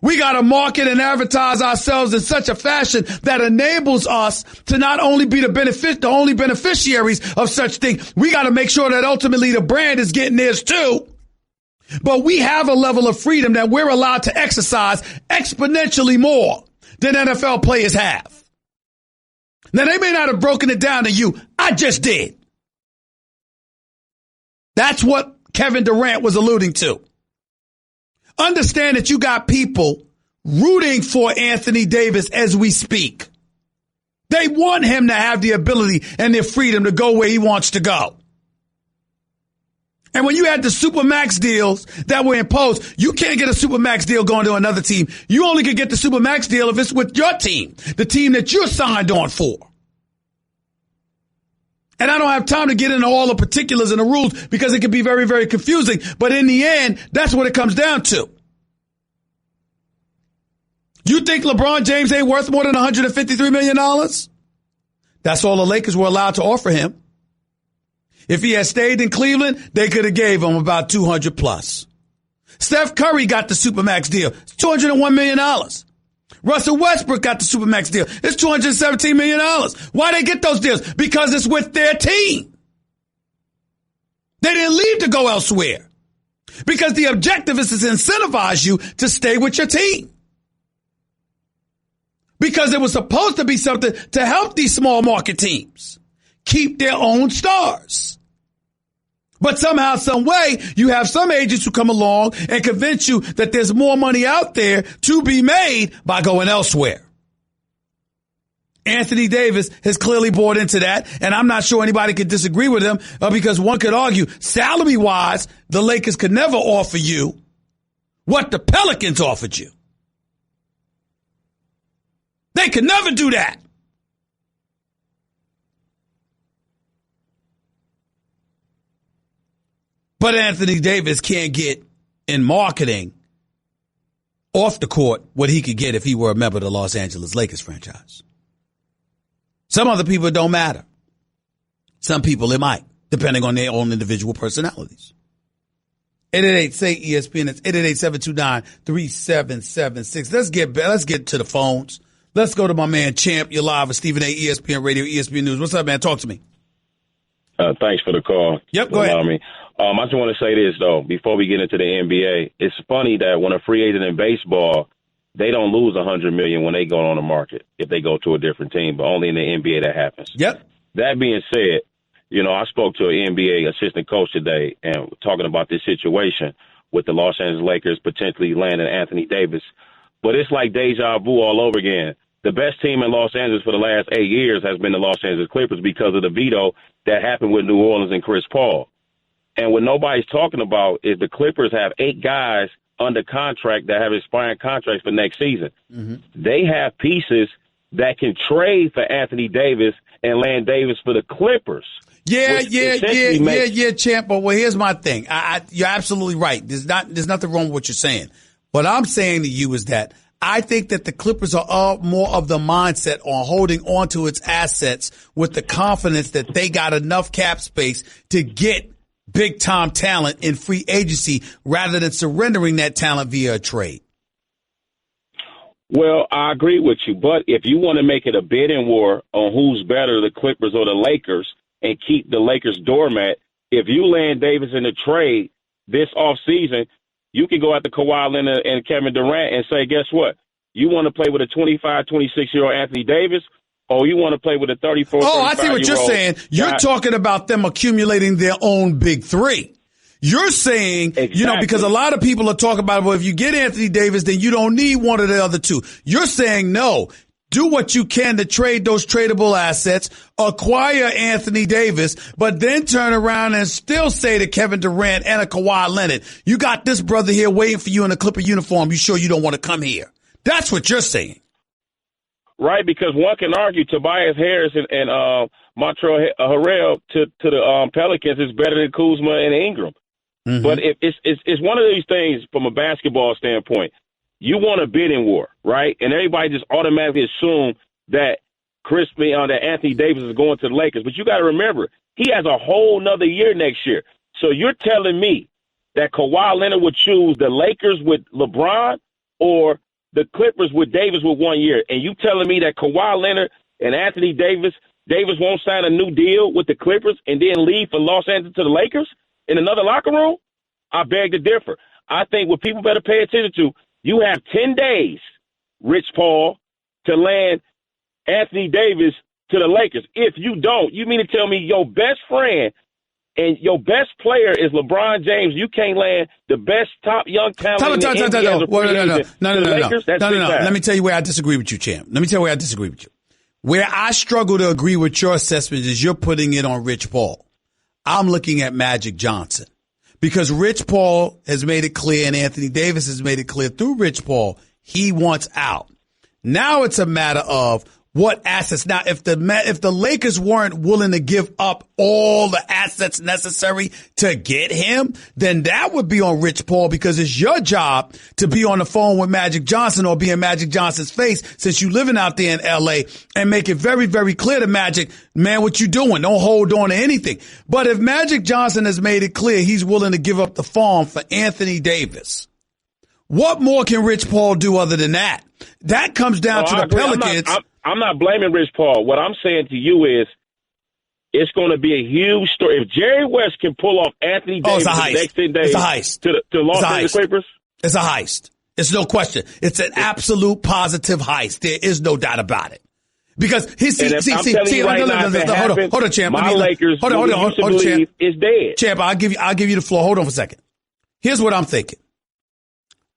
We got to market and advertise ourselves in such a fashion that enables us to not only be the only beneficiaries of such things. We got to make sure that ultimately the brand is getting theirs too. But we have a level of freedom that we're allowed to exercise exponentially more than NFL players have. Now, they may not have broken it down to you. I just did. That's what Kevin Durant was alluding to. Understand that you got people rooting for Anthony Davis as we speak. They want him to have the ability and their freedom to go where he wants to go. And when you had the Supermax deals that were imposed, you can't get a Supermax deal going to another team. You only can get the Supermax deal if it's with your team, the team that you're signed on for. And I don't have time to get into all the particulars and the rules because it can be very, very confusing. But in the end, that's what it comes down to. You think LeBron James ain't worth more than $153 million? That's all the Lakers were allowed to offer him. If he had stayed in Cleveland, they could have gave him about 200 plus. Steph Curry got the Supermax deal. It's $201 million. Russell Westbrook got the Supermax deal. It's $217 million. Why they get those deals? Because it's with their team. They didn't leave to go elsewhere. Because the objective is to incentivize you to stay with your team. Because it was supposed to be something to help these small market teams keep their own stars. But somehow, some way, you have some agents who come along and convince you that there's more money out there to be made by going elsewhere. Anthony Davis has clearly bought into that, and I'm not sure anybody could disagree with him because one could argue, salary-wise, the Lakers could never offer you what the Pelicans offered you. They could never do that. But Anthony Davis can't get in marketing off the court what he could get if he were a member of the Los Angeles Lakers franchise. Some other people it don't matter. Some people it might, depending on their own individual personalities. 888-SAY-ESPN. It's 888-729-3776. Let's get to the phones. Let's go to my man Champ. You're live with Stephen A. ESPN Radio, ESPN News. What's up, man? Talk to me. Thanks for the call. Yep, go ahead. I just want to say this, though, before we get into the NBA. It's funny that when a free agent in baseball, they don't lose $100 million when they go on the market if they go to a different team, but only in the NBA that happens. Yep. That being said, I spoke to an NBA assistant coach today and talking about this situation with the Los Angeles Lakers potentially landing Anthony Davis. But it's like deja vu all over again. The best team in Los Angeles for the last 8 years has been the Los Angeles Clippers because of the veto that happened with New Orleans and Chris Paul. And what nobody's talking about is the Clippers have 8 guys under contract that have expiring contracts for next season. Mm-hmm. They have pieces that can trade for Anthony Davis and land Davis for the Clippers. Yeah, Champ. But here's my thing. You're absolutely right. There's nothing wrong with what you're saying. What I'm saying to you is that I think that the Clippers are more of the mindset on holding on to its assets with the confidence that they got enough cap space to get big-time talent in free agency rather than surrendering that talent via a trade. Well, I agree with you, but if you want to make it a bidding war on who's better, the Clippers or the Lakers, and keep the Lakers doormat, if you land Davis in the trade this offseason, you can go after Kawhi Leonard and Kevin Durant and say, guess what? You want to play with a 25, 26-year-old Anthony Davis, or you want to play with a 34, I see what you're saying. You're talking about them accumulating their own big three. You're saying, exactly. Because a lot of people are talking about, well, if you get Anthony Davis, then you don't need one of the other two. You're saying, no, do what you can to trade those tradable assets, acquire Anthony Davis, but then turn around and still say to Kevin Durant and a Kawhi Leonard, you got this brother here waiting for you in a Clipper uniform. You sure you don't want to come here? That's what you're saying. Right, because one can argue Tobias Harris and Montrezl Harrell to the Pelicans is better than Kuzma and Ingram. Mm-hmm. But it's one of these things from a basketball standpoint. You want a bidding war, right? And everybody just automatically assume that that Anthony Davis is going to the Lakers. But you got to remember, he has a whole nother year next year. So you're telling me that Kawhi Leonard would choose the Lakers with LeBron or the Clippers with Davis with 1 year, and you telling me that Kawhi Leonard and Anthony Davis won't sign a new deal with the Clippers and then leave for Los Angeles to the Lakers in another locker room? I beg to differ. I think what people better pay attention to, you have 10 days, Rich Paul, to land Anthony Davis to the Lakers. If you don't, you mean to tell me your best friend and your best player is LeBron James, you can't land the best top young talent in the NBA. No. Let me tell you where I disagree with you, champ. Let me tell you where I disagree with you. Where I struggle to agree with your assessment is you're putting it on Rich Paul. I'm looking at Magic Johnson because Rich Paul has made it clear and Anthony Davis has made it clear through Rich Paul he wants out. Now it's a matter of what assets. Now, if the Lakers weren't willing to give up all the assets necessary to get him, then that would be on Rich Paul because it's your job to be on the phone with Magic Johnson or be in Magic Johnson's face since you living out there in L.A. and make it very, very clear to Magic, man, what you doing? Don't hold on to anything. But if Magic Johnson has made it clear he's willing to give up the farm for Anthony Davis, what more can Rich Paul do other than that? That comes down to the Pelicans. I'm not blaming Rich Paul. What I'm saying to you is it's going to be a huge story. If Jerry West can pull off Anthony Davis the next 10 days to Los Angeles Clippers. It's a heist. It's no question. It's an absolute positive heist. There is no doubt about it. Because hold on, champ. My Lakers, hold on, champ. Is dead. Champ, I'll give you the floor. Hold on for a second. Here's what I'm thinking.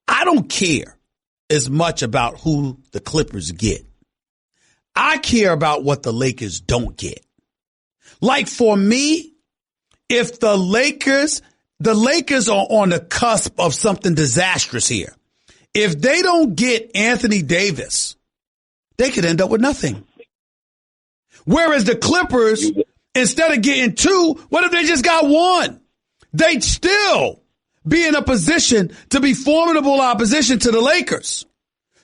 I don't care as much about who the Clippers get. I care about what the Lakers don't get. Like for me, if the Lakers are on the cusp of something disastrous here. If they don't get Anthony Davis, they could end up with nothing. Whereas the Clippers, instead of getting two, what if they just got one? They'd still be in a position to be formidable opposition to the Lakers.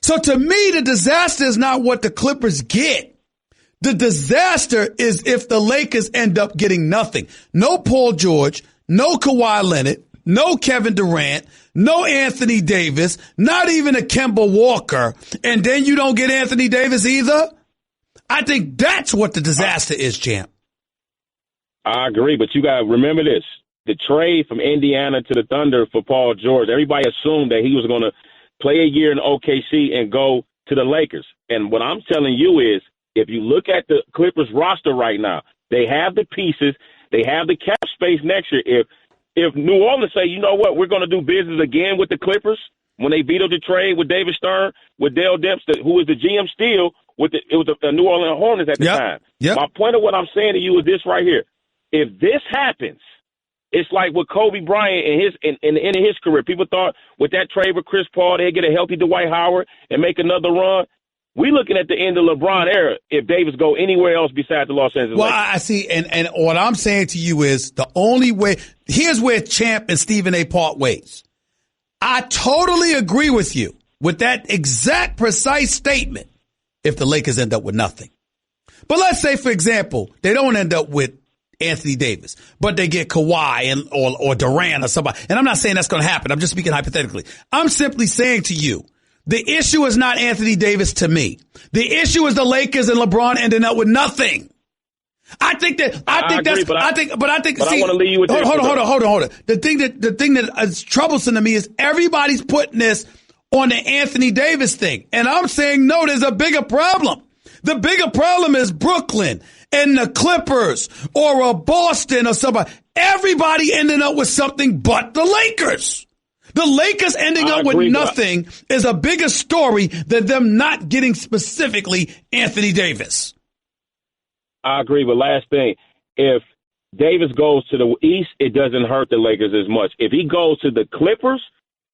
So to me, the disaster is not what the Clippers get. The disaster is if the Lakers end up getting nothing. No Paul George, no Kawhi Leonard, no Kevin Durant, no Anthony Davis, not even a Kemba Walker, and then you don't get Anthony Davis either. I think that's what the disaster is, champ. I agree, but you got to remember this. The trade from Indiana to the Thunder for Paul George, everybody assumed that he was going to play a year in OKC and go to the Lakers. And what I'm telling you is, if you look at the Clippers roster right now, they have the pieces, they have the cap space next year. If New Orleans say, you know what, we're going to do business again with the Clippers, when they vetoed the trade with David Stern, with Dale Demps, who was the GM still, it was the New Orleans Hornets at the time. Yep. My point of what I'm saying to you is this right here. If this happens, it's like with Kobe Bryant in his career. People thought with that trade with Chris Paul, they'd get a healthy Dwight Howard and make another run. We looking at the end of LeBron era if Davis go anywhere else besides the Los Angeles Lakers. I see, and what I'm saying to you is the only way. Here's where Champ and Stephen A. part ways. I totally agree with you with that exact precise statement if the Lakers end up with nothing. But let's say, for example, they don't end up with Anthony Davis, but they get Kawhi or Durant or somebody. And I'm not saying that's going to happen. I'm just speaking hypothetically. I'm simply saying to you, the issue is not Anthony Davis to me. The issue is the Lakers and LeBron ending up with nothing. I think I want to leave you with this. Hold on. The thing that is troublesome to me is everybody's putting this on the Anthony Davis thing. And I'm saying, no, there's a bigger problem. The bigger problem is Brooklyn and the Clippers or Boston or somebody. Everybody ending up with something but the Lakers. The Lakers ending up with nothing is a bigger story than them not getting specifically Anthony Davis. I agree, but last thing, if Davis goes to the East, it doesn't hurt the Lakers as much. If he goes to the Clippers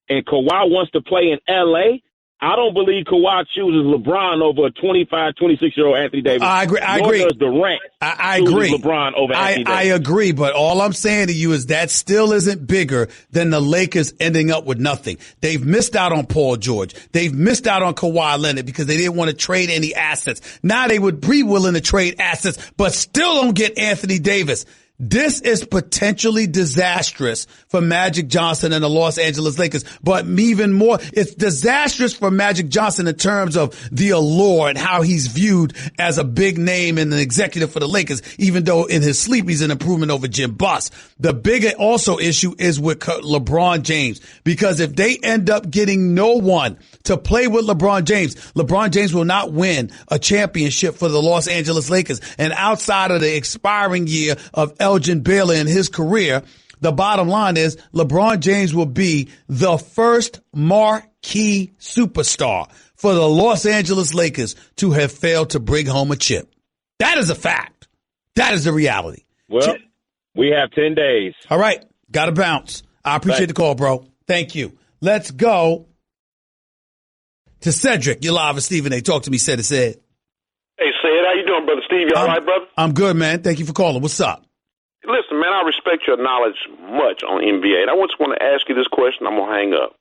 and Kawhi wants to play in L.A., I don't believe Kawhi chooses LeBron over a 25, 26-year-old Anthony Davis. I agree. Nor does Durant chooses LeBron over Anthony Davis. I agree, but all I'm saying to you is that still isn't bigger than the Lakers ending up with nothing. They've missed out on Paul George. They've missed out on Kawhi Leonard because they didn't want to trade any assets. Now they would be willing to trade assets, but still don't get Anthony Davis. This is potentially disastrous for Magic Johnson and the Los Angeles Lakers, but even more, it's disastrous for Magic Johnson in terms of the allure and how he's viewed as a big name and an executive for the Lakers, even though in his sleep he's an improvement over Jim Buss. The bigger also issue is with LeBron James, because if they end up getting no one to play with LeBron James will not win a championship for the Los Angeles Lakers. And outside of the expiring year of Elgin Baylor in his career, the bottom line is LeBron James will be the first marquee superstar for the Los Angeles Lakers to have failed to bring home a chip. That is a fact. That is the reality. Well, we have 10 days. All right. Got to bounce. I appreciate the call, bro. Thank you. Let's go to Cedric. You're live with Stephen A. Talk to me, Said. Hey, Sid. How you doing, Brother Steve? You all right, brother? I'm good, man. Thank you for calling. What's up? Listen, man, I respect your knowledge much on NBA. And I just want to ask you this question. I'm going to hang up.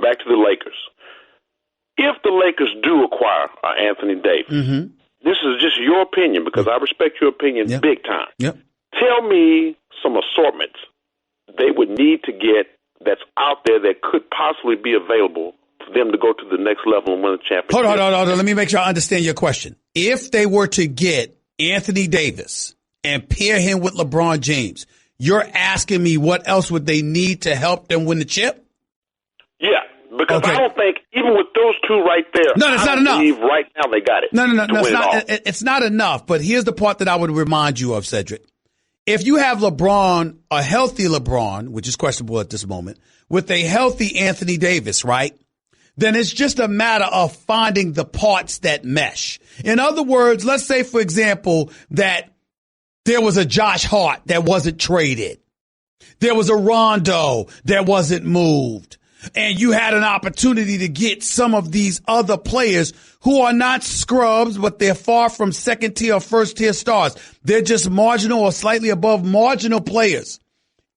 Back to the Lakers. If the Lakers do acquire Anthony Davis, this is just your opinion because I respect your opinion big time. Yep. Tell me some assortments they would need to get that's out there that could possibly be available for them to go to the next level and win a championship. Hold on. Let me make sure I understand your question. If they were to get Anthony Davis and pair him with LeBron James, you're asking me what else would they need to help them win the chip? Yeah, because I don't think even with those two right there, that's not enough. Right now they got it. No, it's not enough. But here's the part that I would remind you of, Cedric. If you have LeBron, a healthy LeBron, which is questionable at this moment, with a healthy Anthony Davis, right? Then it's just a matter of finding the parts that mesh. In other words, let's say, for example, that there was a Josh Hart that wasn't traded. There was a Rondo that wasn't moved. And you had an opportunity to get some of these other players who are not scrubs, but they're far from second tier or first tier stars. They're just marginal or slightly above marginal players.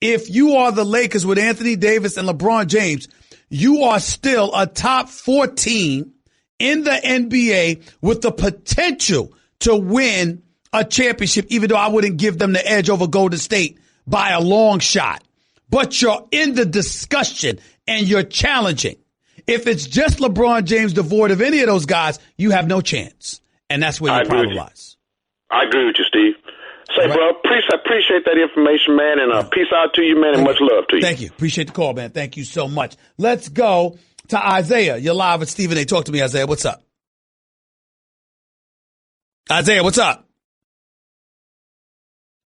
If you are the Lakers with Anthony Davis and LeBron James, you are still a top 4 team in the NBA with the potential to win a championship, even though I wouldn't give them the edge over Golden State by a long shot. But you're in the discussion and you're challenging. If it's just LeBron James devoid of any of those guys, you have no chance. And that's where your problem lies. I agree with you, Steve. Say, bro, appreciate that information, man, and peace out to you, man, and much love to you. Thank you. Appreciate the call, man. Thank you so much. Let's go to Isaiah. You're live with Stephen A. Talk to me, Isaiah. What's up? Isaiah, what's up?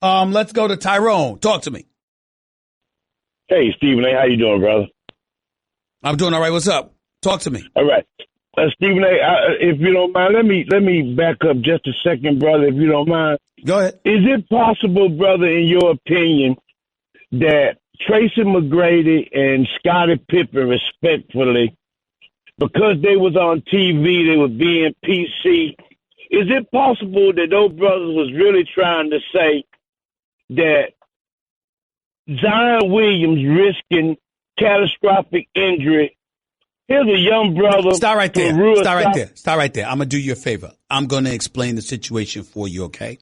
Let's go to Tyrone. Talk to me. Hey, Stephen A., how you doing, brother? I'm doing all right. What's up? Talk to me. All right. Stephen A., if you don't mind, let me back up just a second, brother, if you don't mind. Go ahead. Is it possible, brother, in your opinion, that Tracy McGrady and Scottie Pippen, respectfully, because they was on TV, they were being PC, is it possible that those brothers was really trying to say that Zion Williams risking catastrophic injury? Here's a young brother. Stop right there. Stop right there. I'm going to do you a favor. I'm going to explain the situation for you, okay?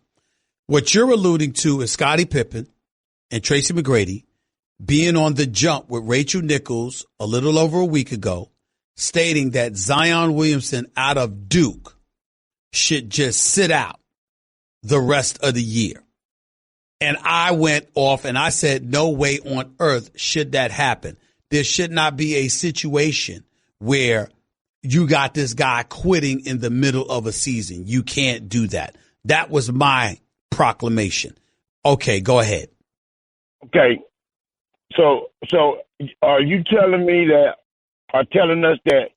What you're alluding to is Scottie Pippen and Tracy McGrady being on the jump with Rachel Nichols a little over a week ago, stating that Zion Williamson out of Duke should just sit out the rest of the year. And I went off and I said, no way on earth should that happen. There should not be a situation where you got this guy quitting in the middle of a season. You can't do that. That was my proclamation. Okay, go ahead. Okay. So are you telling me telling us that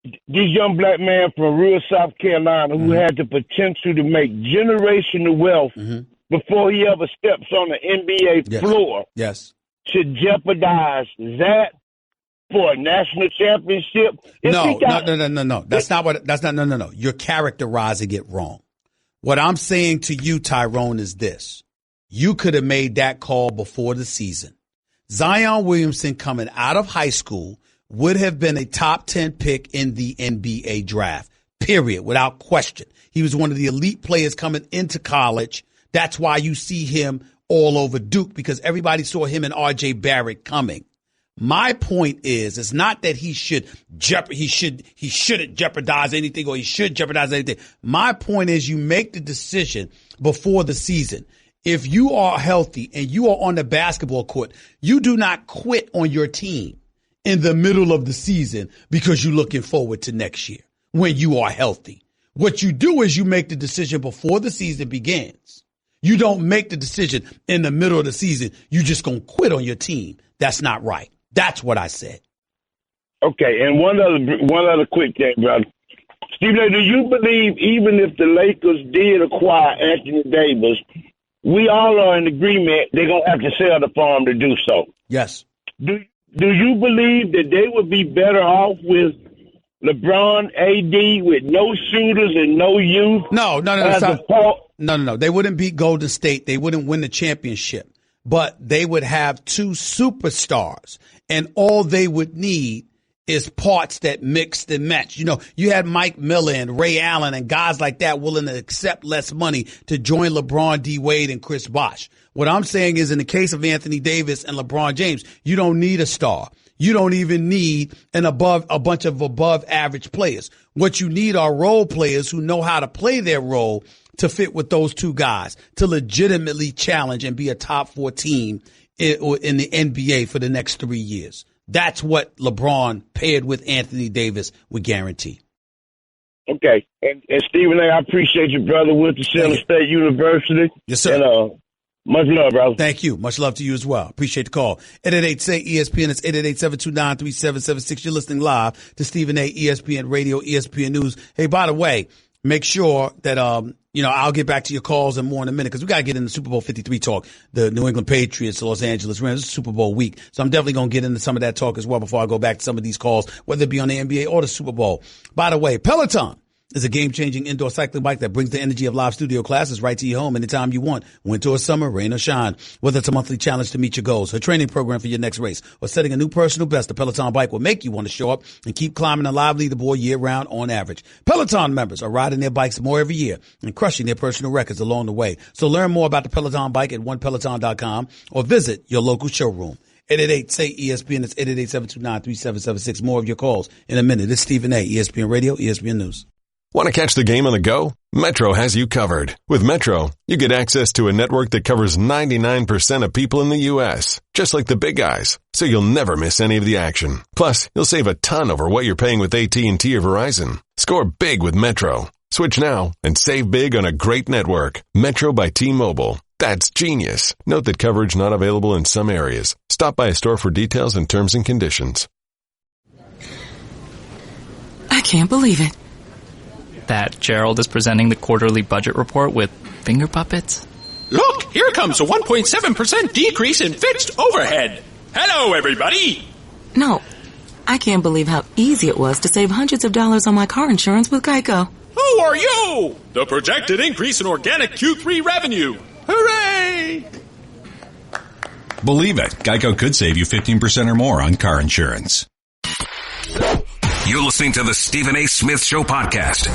this young black man from rural South Carolina who had the potential to make generational wealth before he ever steps on the NBA floor should jeopardize that for a national championship? No. No. You're characterizing it wrong. What I'm saying to you, Tyrone, is this. You could have made that call before the season. Zion Williamson coming out of high school would have been a top 10 pick in the NBA draft, period, without question. He was one of the elite players coming into college. That's why you see him all over Duke, because everybody saw him and R.J. Barrett coming. My point is, it's not that he shouldn't jeopardize anything or he should jeopardize anything. My point is, you make the decision before the season. If you are healthy and you are on the basketball court, you do not quit on your team in the middle of the season because you're looking forward to next year when you are healthy. What you do is you make the decision before the season begins. You don't make the decision in the middle of the season. You just going to quit on your team. That's not right. That's what I said. Okay, and one other quick thing, brother. Stephen, do you believe even if the Lakers did acquire Anthony Davis, we all are in agreement they're going to have to sell the farm to do so? Yes. Do you believe that they would be better off with LeBron, AD, with no shooters and no youth? No. They wouldn't beat Golden State. They wouldn't win the championship. But they would have two superstars, and all they would need is parts that mixed and match. You know, you had Mike Miller and Ray Allen and guys like that willing to accept less money to join LeBron, D. Wade, and Chris Bosh. What I'm saying is in the case of Anthony Davis and LeBron James, you don't need a star. You don't even need a bunch of above average players. What you need are role players who know how to play their role to fit with those two guys, to legitimately challenge and be a top 4 team in the NBA for the next 3 years. That's what LeBron paired with Anthony Davis would guarantee. Okay. And Stephen A., I appreciate you, brother, with the Salem State University. Yes, sir. And much love, brother. Thank you. Much love to you as well. Appreciate the call. 888-SAY-ESPN. It's 888-729-3776. You're listening live to Stephen A., ESPN Radio, ESPN News. Hey, by the way, make sure that I'll get back to your calls and more in a minute because we got to get into Super Bowl 53 talk. The New England Patriots, the Los Angeles Rams. It's Super Bowl week. So I'm definitely going to get into some of that talk as well before I go back to some of these calls, whether it be on the NBA or the Super Bowl. By the way, Peloton is a game-changing indoor cycling bike that brings the energy of live studio classes right to your home anytime you want, winter or summer, rain or shine. Whether it's a monthly challenge to meet your goals, a training program for your next race, or setting a new personal best, the Peloton bike will make you want to show up and keep climbing a live leaderboard year-round on average. Peloton members are riding their bikes more every year and crushing their personal records along the way. So learn more about the Peloton bike at onepeloton.com or visit your local showroom. 888-SAY-ESPN. It's 888-729-3776. More of your calls in a minute. It's Stephen A., ESPN Radio, ESPN News. Want to catch the game on the go? Metro has you covered. With Metro, you get access to a network that covers 99% of people in the U.S., just like the big guys, so you'll never miss any of the action. Plus, you'll save a ton over what you're paying with AT&T or Verizon. Score big with Metro. Switch now and save big on a great network. Metro by T-Mobile. That's genius. Note that coverage not available in some areas. Stop by a store for details and terms and conditions. I can't believe it. That Gerald is presenting the quarterly budget report with finger puppets? Look, here comes a 1.7% decrease in fixed overhead. Hello, everybody. No, I can't believe how easy it was to save hundreds of dollars on my car insurance with Geico. Who are you? The projected increase in organic Q3 revenue. Hooray! Believe it, Geico could save you 15% or more on car insurance. You're listening to the Stephen A. Smith Show podcast.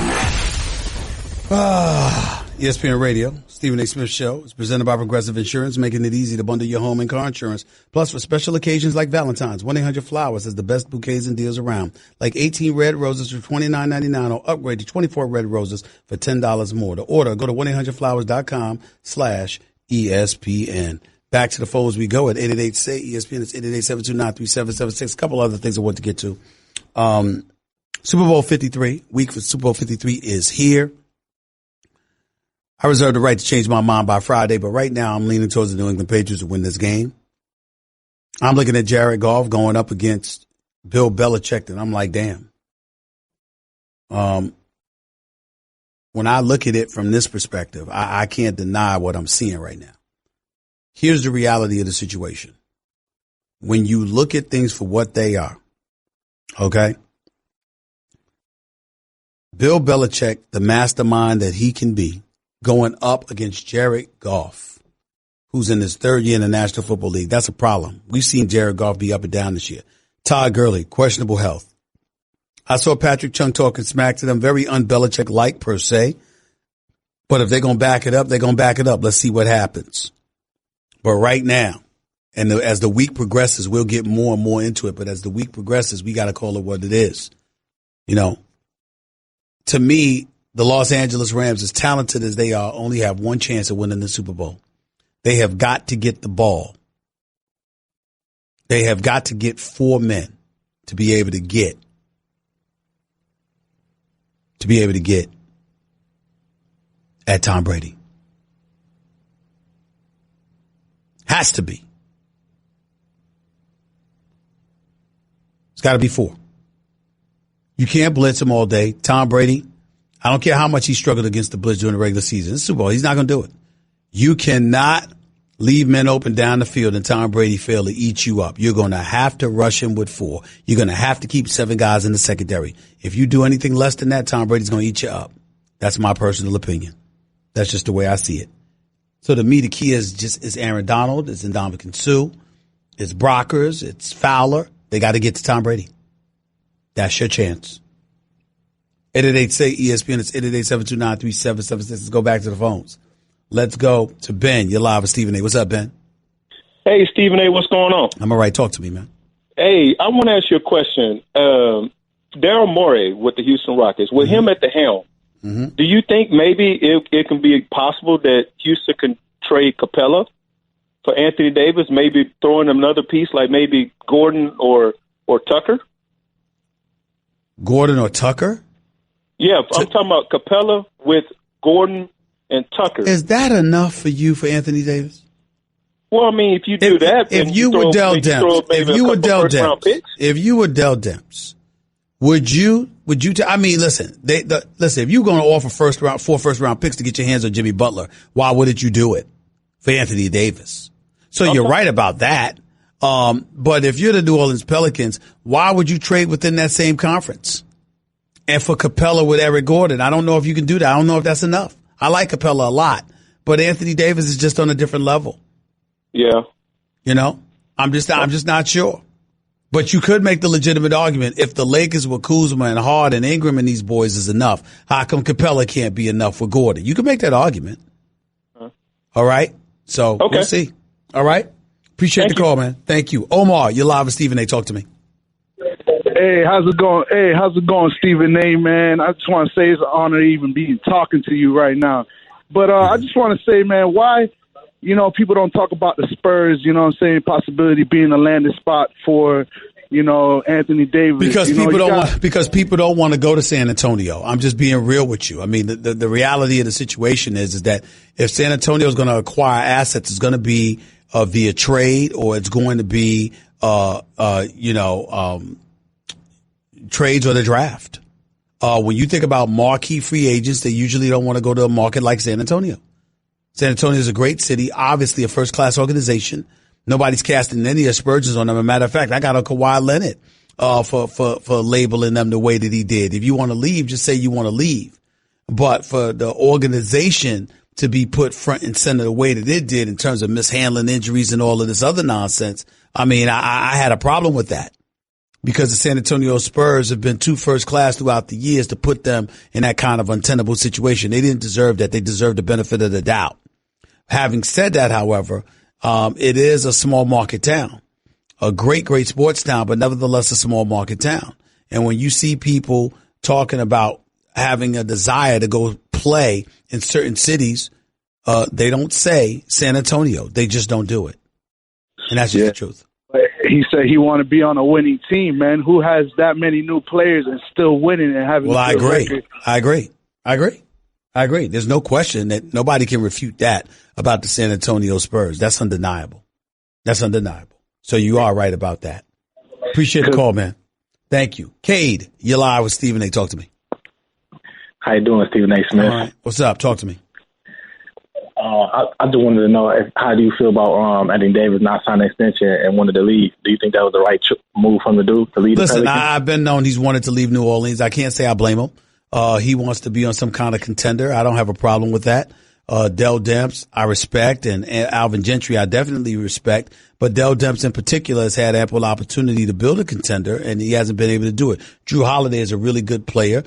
ESPN Radio, Stephen A. Smith Show is presented by Progressive Insurance, making it easy to bundle your home and car insurance. Plus, for special occasions like Valentine's, 1-800-Flowers has the best bouquets and deals around. Like 18 red roses for $29.99 or upgrade to 24 red roses for $10 more. To order, go to 1-800-Flowers.com/ESPN. Back to the phones we go at 888-SAY-ESPN. It's 888-729-3776. A couple other things I want to get to. Super Bowl 53, week for Super Bowl 53 is here. I reserve the right to change my mind by Friday, but right now I'm leaning towards the New England Patriots to win this game. I'm looking at Jared Goff going up against Bill Belichick, and I'm like, damn. When I look at it from this perspective, I can't deny what I'm seeing right now. Here's the reality of the situation. When you look at things for what they are, okay? Bill Belichick, the mastermind that he can be, going up against Jared Goff, who's in his third year in the National Football League. That's a problem. We've seen Jared Goff be up and down this year. Todd Gurley, questionable health. I saw Patrick Chung talking smack to them, very un-Belichick-like per se. But if they're going to back it up, they're going to back it up. Let's see what happens. But right now, and as the week progresses, we'll get more and more into it. But as the week progresses, we got to call it what it is. You know, to me, the Los Angeles Rams, as talented as they are, only have one chance of winning the Super Bowl. They have got to get the ball. They have got to get 4 men to be able to get at Tom Brady. Has to be. It's got to be 4. You can't blitz him all day. Tom Brady, I don't care how much he struggled against the blitz during the regular season. It's Super Bowl. He's not going to do it. You cannot leave men open down the field and Tom Brady fail to eat you up. You're going to have to rush him with 4. You're going to have to keep 7 guys in the secondary. If you do anything less than that, Tom Brady's going to eat you up. That's my personal opinion. That's just the way I see it. So to me, the key is Aaron Donald, it's Ndamukong Suh, it's Brockers, it's Fowler. They got to get to Tom Brady. That's your chance. 888-SAY-ESPN. It's 888-729-3776. Let's go back to the phones. Let's go to Ben. You're live with Stephen A. What's up, Ben? Hey, Stephen A. What's going on? I'm all right. Talk to me, man. Hey, I want to ask you a question. Daryl Morey with the Houston Rockets, with him at the helm, do you think maybe it can be possible that Houston can trade Capella for Anthony Davis, maybe throw in another piece like maybe Gordon or Tucker? Gordon or Tucker? Yeah, I'm talking about Capella with Gordon and Tucker. Is that enough for you for Anthony Davis? Well, I mean, if you do if you were Dell Demps, would you? I mean, listen. Listen. If you're going to offer 4 first round picks to get your hands on Jimmy Butler, why wouldn't you do it for Anthony Davis? So you're right about that. But if you're the New Orleans Pelicans, why would you trade within that same conference? And for Capella with Eric Gordon, I don't know if you can do that. I don't know if that's enough. I like Capella a lot, but Anthony Davis is just on a different level. Yeah. You know, I'm just not sure. But you could make the legitimate argument if the Lakers with Kuzma and Hard and Ingram and these boys is enough, how come Capella can't be enough for Gordon? You can make that argument. All right. So we'll see. All right. Appreciate the call, man. Thank you. Omar, you're live with Stephen A. Talk to me. Hey, how's it going? Hey, how's it going, Stephen A., man? I just want to say it's an honor to even be talking to you right now. But I just want to say, man, why, people don't talk about the Spurs, possibility being a landing spot for, Anthony Davis. Because people don't want to go to San Antonio. I'm just being real with you. I mean, the reality of the situation is that if San Antonio is going to acquire assets, it's going to be via trade, or it's going to be, trades or the draft. When you think about marquee free agents, they usually don't want to go to a market like San Antonio. San Antonio is a great city, obviously a first-class organization. Nobody's casting any aspersions on them. As a matter of fact, I got on Kawhi Leonard for labeling them the way that he did. If you want to leave, just say you want to leave. But for the organization to be put front and center the way that it did in terms of mishandling injuries and all of this other nonsense, I mean, I had a problem with that. Because the San Antonio Spurs have been too first class throughout the years to put them in that kind of untenable situation. They didn't deserve that. They deserve the benefit of the doubt. Having said that, however, it is a small market town, a great, great sports town, but nevertheless a small market town. And when you see people talking about having a desire to go play in certain cities, they don't say San Antonio. They just don't do it. And that's just the truth. He said he want to be on a winning team, man. Who has that many new players and still winning and having? Well, I agree. There's no question that nobody can refute that about the San Antonio Spurs. That's undeniable. So you are right about that. Appreciate the call, man. Thank you. Cade, you're live with Stephen A. Talk to me. How you doing, Stephen A. Smith? All right. What's up? Talk to me. I just wanted to know, how do you feel about Anthony Davis not signing an extension and wanted to leave? Do you think that was the right move for him to leave? Listen, I've been known he's wanted to leave New Orleans. I can't say I blame him. He wants to be on some kind of contender. I don't have a problem with that. Dell Demps, I respect, and Alvin Gentry, I definitely respect. But Dell Demps in particular has had ample opportunity to build a contender, and he hasn't been able to do it. Drew Holiday is a really good player.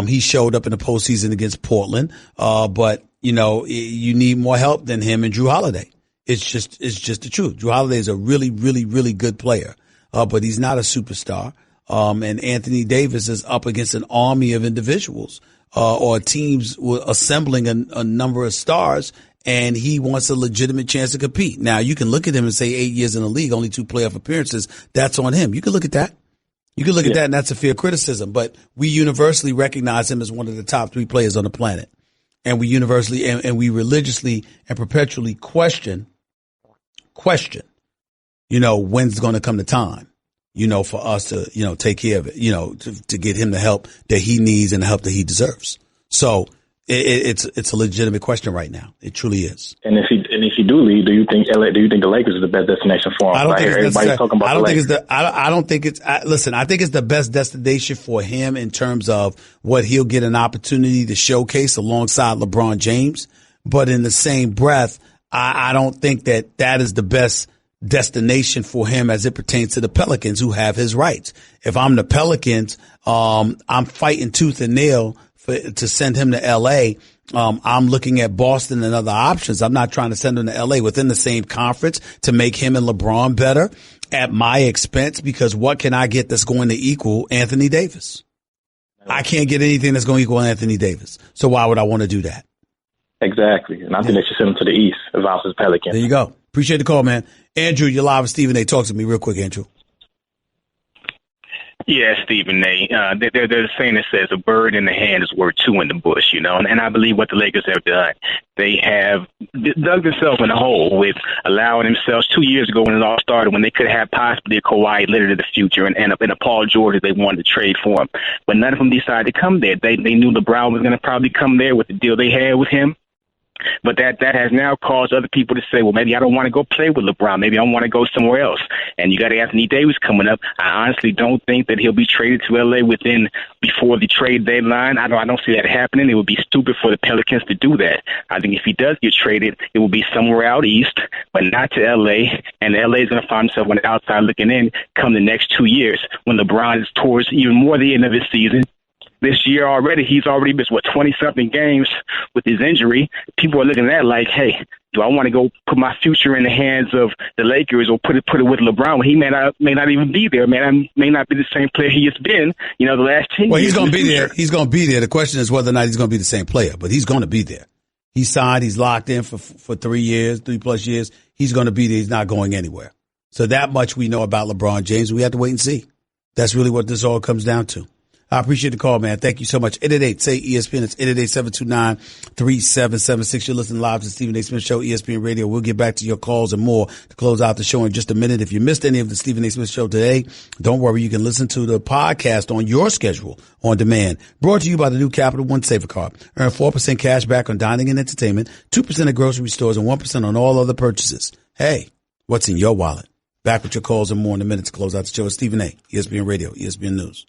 He showed up in the postseason against Portland, but you need more help than him and Drew Holiday. It's just the truth. Drew Holiday is a really, really, really good player, but he's not a superstar. And Anthony Davis is up against an army of individuals, or teams assembling a number of stars, and he wants a legitimate chance to compete. Now, you can look at him and say 8 years in the league, only 2 playoff appearances. That's on him. You can look at that. At that, and that's a fair criticism. But we universally recognize him as one of the top 3 players on the planet. And we universally and we religiously and perpetually question Question, when's going to come the time, for us to, take care of it, to get him the help that he needs and the help that he deserves. So it's a legitimate question right now. It truly is. And if he do leave, do you think the Lakers is the best destination for him? I don't think everybody's talking about. Listen, I think it's the best destination for him in terms of what he'll get an opportunity to showcase alongside LeBron James. But in the same breath, I don't think that is the best destination for him as it pertains to the Pelicans, who have his rights. If I'm the Pelicans, I'm fighting tooth and nail to send him to L.A. I'm looking at Boston and other options. I'm not trying to send him to L.A. within the same conference to make him and LeBron better at my expense, because what can I get that's going to equal Anthony Davis? I can't get anything that's going to equal Anthony Davis. So why would I want to do that? Exactly. And I think they should send him to the East as opposite Pelicans. There you go. Appreciate the call, man. Andrew, you're live with Stephen A. Talk to me real quick, Andrew. Yeah, Stephen A. There's a saying that says a bird in the hand is worth two in the bush, and I believe what the Lakers have done. They have dug themselves in a hole with allowing themselves 2 years ago when it all started, when they could have possibly a Kawhi Leonard in the future and a Paul George if they wanted to trade for him. But none of them decided to come there. They knew LeBron was going to probably come there with the deal they had with him. But that has now caused other people to say, well, maybe I don't want to go play with LeBron. Maybe I want to go somewhere else. And you got Anthony Davis coming up. I honestly don't think that he'll be traded to L.A. before the trade deadline. I don't see that happening. It would be stupid for the Pelicans to do that. I think if he does get traded, it will be somewhere out east, but not to L.A. And L.A. is going to find himself on the outside looking in come the next 2 years when LeBron is towards even more the end of his season. This year already, he's already missed, 20-something games with his injury. People are looking at that like, hey, do I want to go put my future in the hands of the Lakers or put it with LeBron when he may not even be there, may not be the same player he has been, the last 10 years. Well, he's going to be there. He's going to be there. The question is whether or not he's going to be the same player, but he's going to be there. He's signed. He's locked in for 3+ years. He's going to be there. He's not going anywhere. So that much we know about LeBron James. We have to wait and see. That's really what this all comes down to. I appreciate the call, man. Thank you so much. 888-SAY-ESPN. It's 888-729-3776. You're listening live to the Stephen A. Smith Show, ESPN Radio. We'll get back to your calls and more to close out the show in just a minute. If you missed any of the Stephen A. Smith Show today, don't worry. You can listen to the podcast on your schedule on demand. Brought to you by the new Capital One Saver Card. Earn 4% cash back on dining and entertainment, 2% at grocery stores, and 1% on all other purchases. Hey, what's in your wallet? Back with your calls and more in a minute to close out the show. It's Stephen A. ESPN Radio, ESPN News.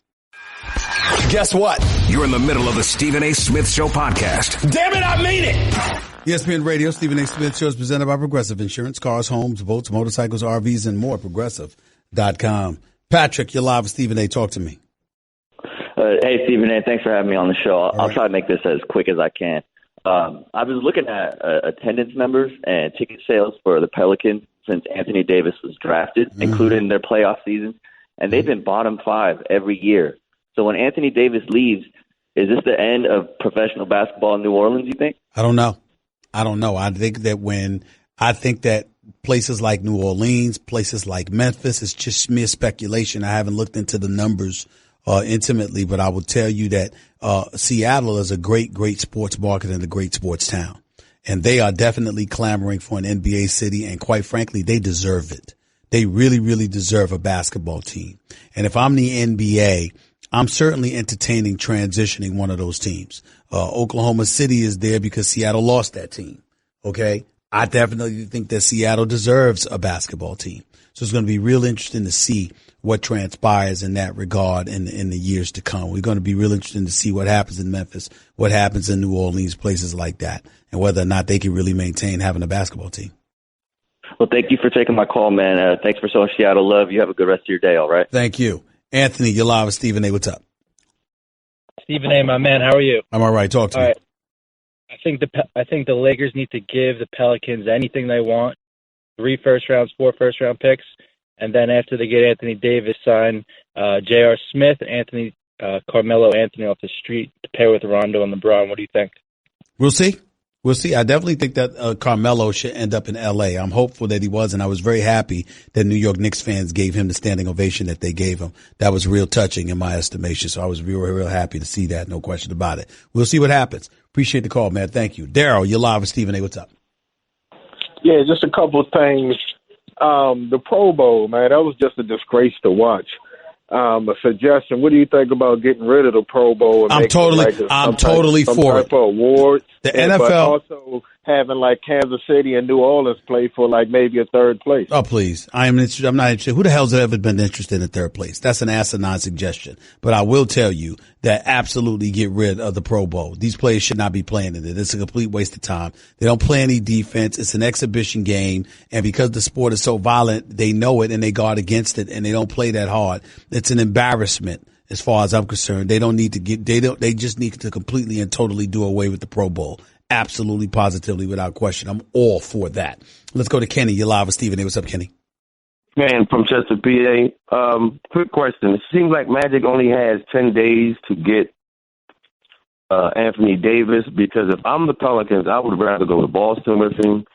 Guess what? You're in the middle of the Stephen A. Smith Show podcast. Damn it, I mean it! ESPN Radio, Stephen A. Smith Show is presented by Progressive Insurance. Cars, homes, boats, motorcycles, RVs, and more. Progressive.com. Patrick, you're live with Stephen A. Talk to me. Hey, Stephen A. Thanks for having me on the show. I'll try to make this as quick as I can. I was looking at attendance numbers and ticket sales for the Pelicans since Anthony Davis was drafted, including their playoff seasons, and they've been bottom 5 every year. So when Anthony Davis leaves, is this the end of professional basketball in New Orleans, you think? I don't know. I think that places like New Orleans, places like Memphis, it's just mere speculation. I haven't looked into the numbers intimately, but I will tell you that Seattle is a great, great sports market and a great sports town. And they are definitely clamoring for an NBA city, and quite frankly, they deserve it. They really, really deserve a basketball team. And if I'm the NBA, I'm certainly entertaining transitioning one of those teams. Oklahoma City is there because Seattle lost that team. Okay. I definitely think that Seattle deserves a basketball team. So it's going to be real interesting to see what transpires in that regard in the years to come. We're going to be real interesting to see what happens in Memphis, what happens in New Orleans, places like that, and whether or not they can really maintain having a basketball team. Well, thank you for taking my call, man. Thanks for showing Seattle love. You have a good rest of your day, all right? Thank you. Anthony, you're live with Stephen A. What's up? Stephen A., my man, how are you? I'm all right. Talk to me. Right. I think the Lakers need to give the Pelicans anything they want, 3 first rounds, 4 first round picks, and then after they get Anthony Davis, sign J.R. Smith, Carmelo Anthony off the street to pair with Rondo and LeBron. What do you think? We'll see. I definitely think that Carmelo should end up in L.A. I'm hopeful that he was, and I was very happy that New York Knicks fans gave him the standing ovation that they gave him. That was real touching in my estimation, so I was real happy to see that, no question about it. We'll see what happens. Appreciate the call, man. Thank you. Daryl, you're live with Stephen A. What's up? Yeah, just a couple of things. The Pro Bowl, man, that was just a disgrace to watch. A suggestion: what do you think about getting rid of the Pro Bowl? And I'm totally for it. Awards, the NFL, but also having like Kansas City and New Orleans play for like maybe a third place. Oh, please! I'm not interested. Who the hell's ever been interested in third place? That's an asinine suggestion. But I will tell you that absolutely get rid of the Pro Bowl. These players should not be playing in it. It's a complete waste of time. They don't play any defense. It's an exhibition game, and because the sport is so violent, they know it and they guard against it, and they don't play that hard. It's an embarrassment as far as I'm concerned. They just need to completely and totally do away with the Pro Bowl. Absolutely, positively, without question. I'm all for that. Let's go to Kenny. You're live with Stephen A. What's up, Kenny? Man, from Chester, PA. Quick question. It seems like Magic only has 10 days to get Anthony Davis, because if I'm the Pelicans, I would rather go to Boston with him.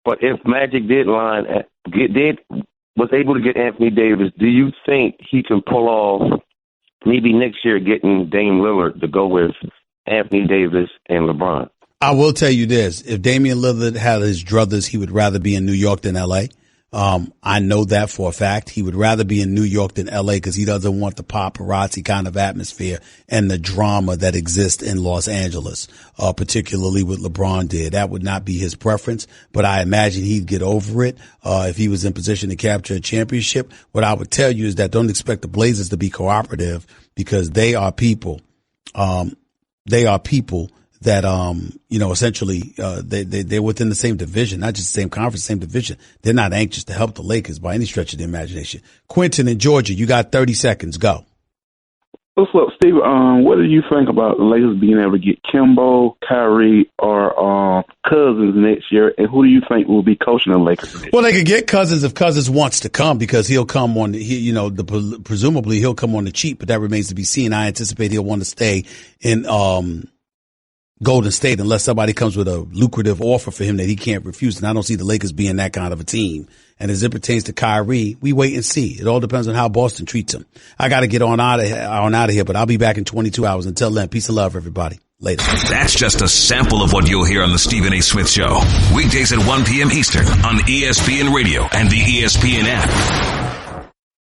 But if Magic was able to get Anthony Davis, do you think he can pull off maybe next year getting Dame Lillard to go with Anthony Davis and LeBron? I will tell you this. If Damian Lillard had his druthers, he would rather be in New York than L.A. I know that for a fact. He would rather be in New York than L.A. because he doesn't want the paparazzi kind of atmosphere and the drama that exists in Los Angeles, particularly what LeBron did. That would not be his preference, but I imagine he'd get over it if he was in position to capture a championship. What I would tell you is that don't expect the Blazers to be cooperative, because they are people. That, essentially, they're within the same division, not just the same conference, same division. They're not anxious to help the Lakers by any stretch of the imagination. Quentin in Georgia, you got 30 seconds. Go. What's up, Steve? What do you think about the Lakers being able to get Kimbo, Kyrie, or Cousins next year? And who do you think will be coaching the Lakers next year? Well, they could get Cousins if Cousins wants to come, because he'll come on, presumably he'll come on the cheap, but that remains to be seen. I anticipate he'll want to stay in, Golden State unless somebody comes with a lucrative offer for him that he can't refuse. And I don't see the Lakers being that kind of a team. And as it pertains to Kyrie, we wait and see. It all depends on how Boston treats him. I got to get on out of here, but I'll be back in 22 hours. Until then, peace and love, everybody. Later. That's just a sample of what you'll hear on the Stephen A. Smith Show. Weekdays at 1 p.m. Eastern on ESPN Radio and the ESPN app.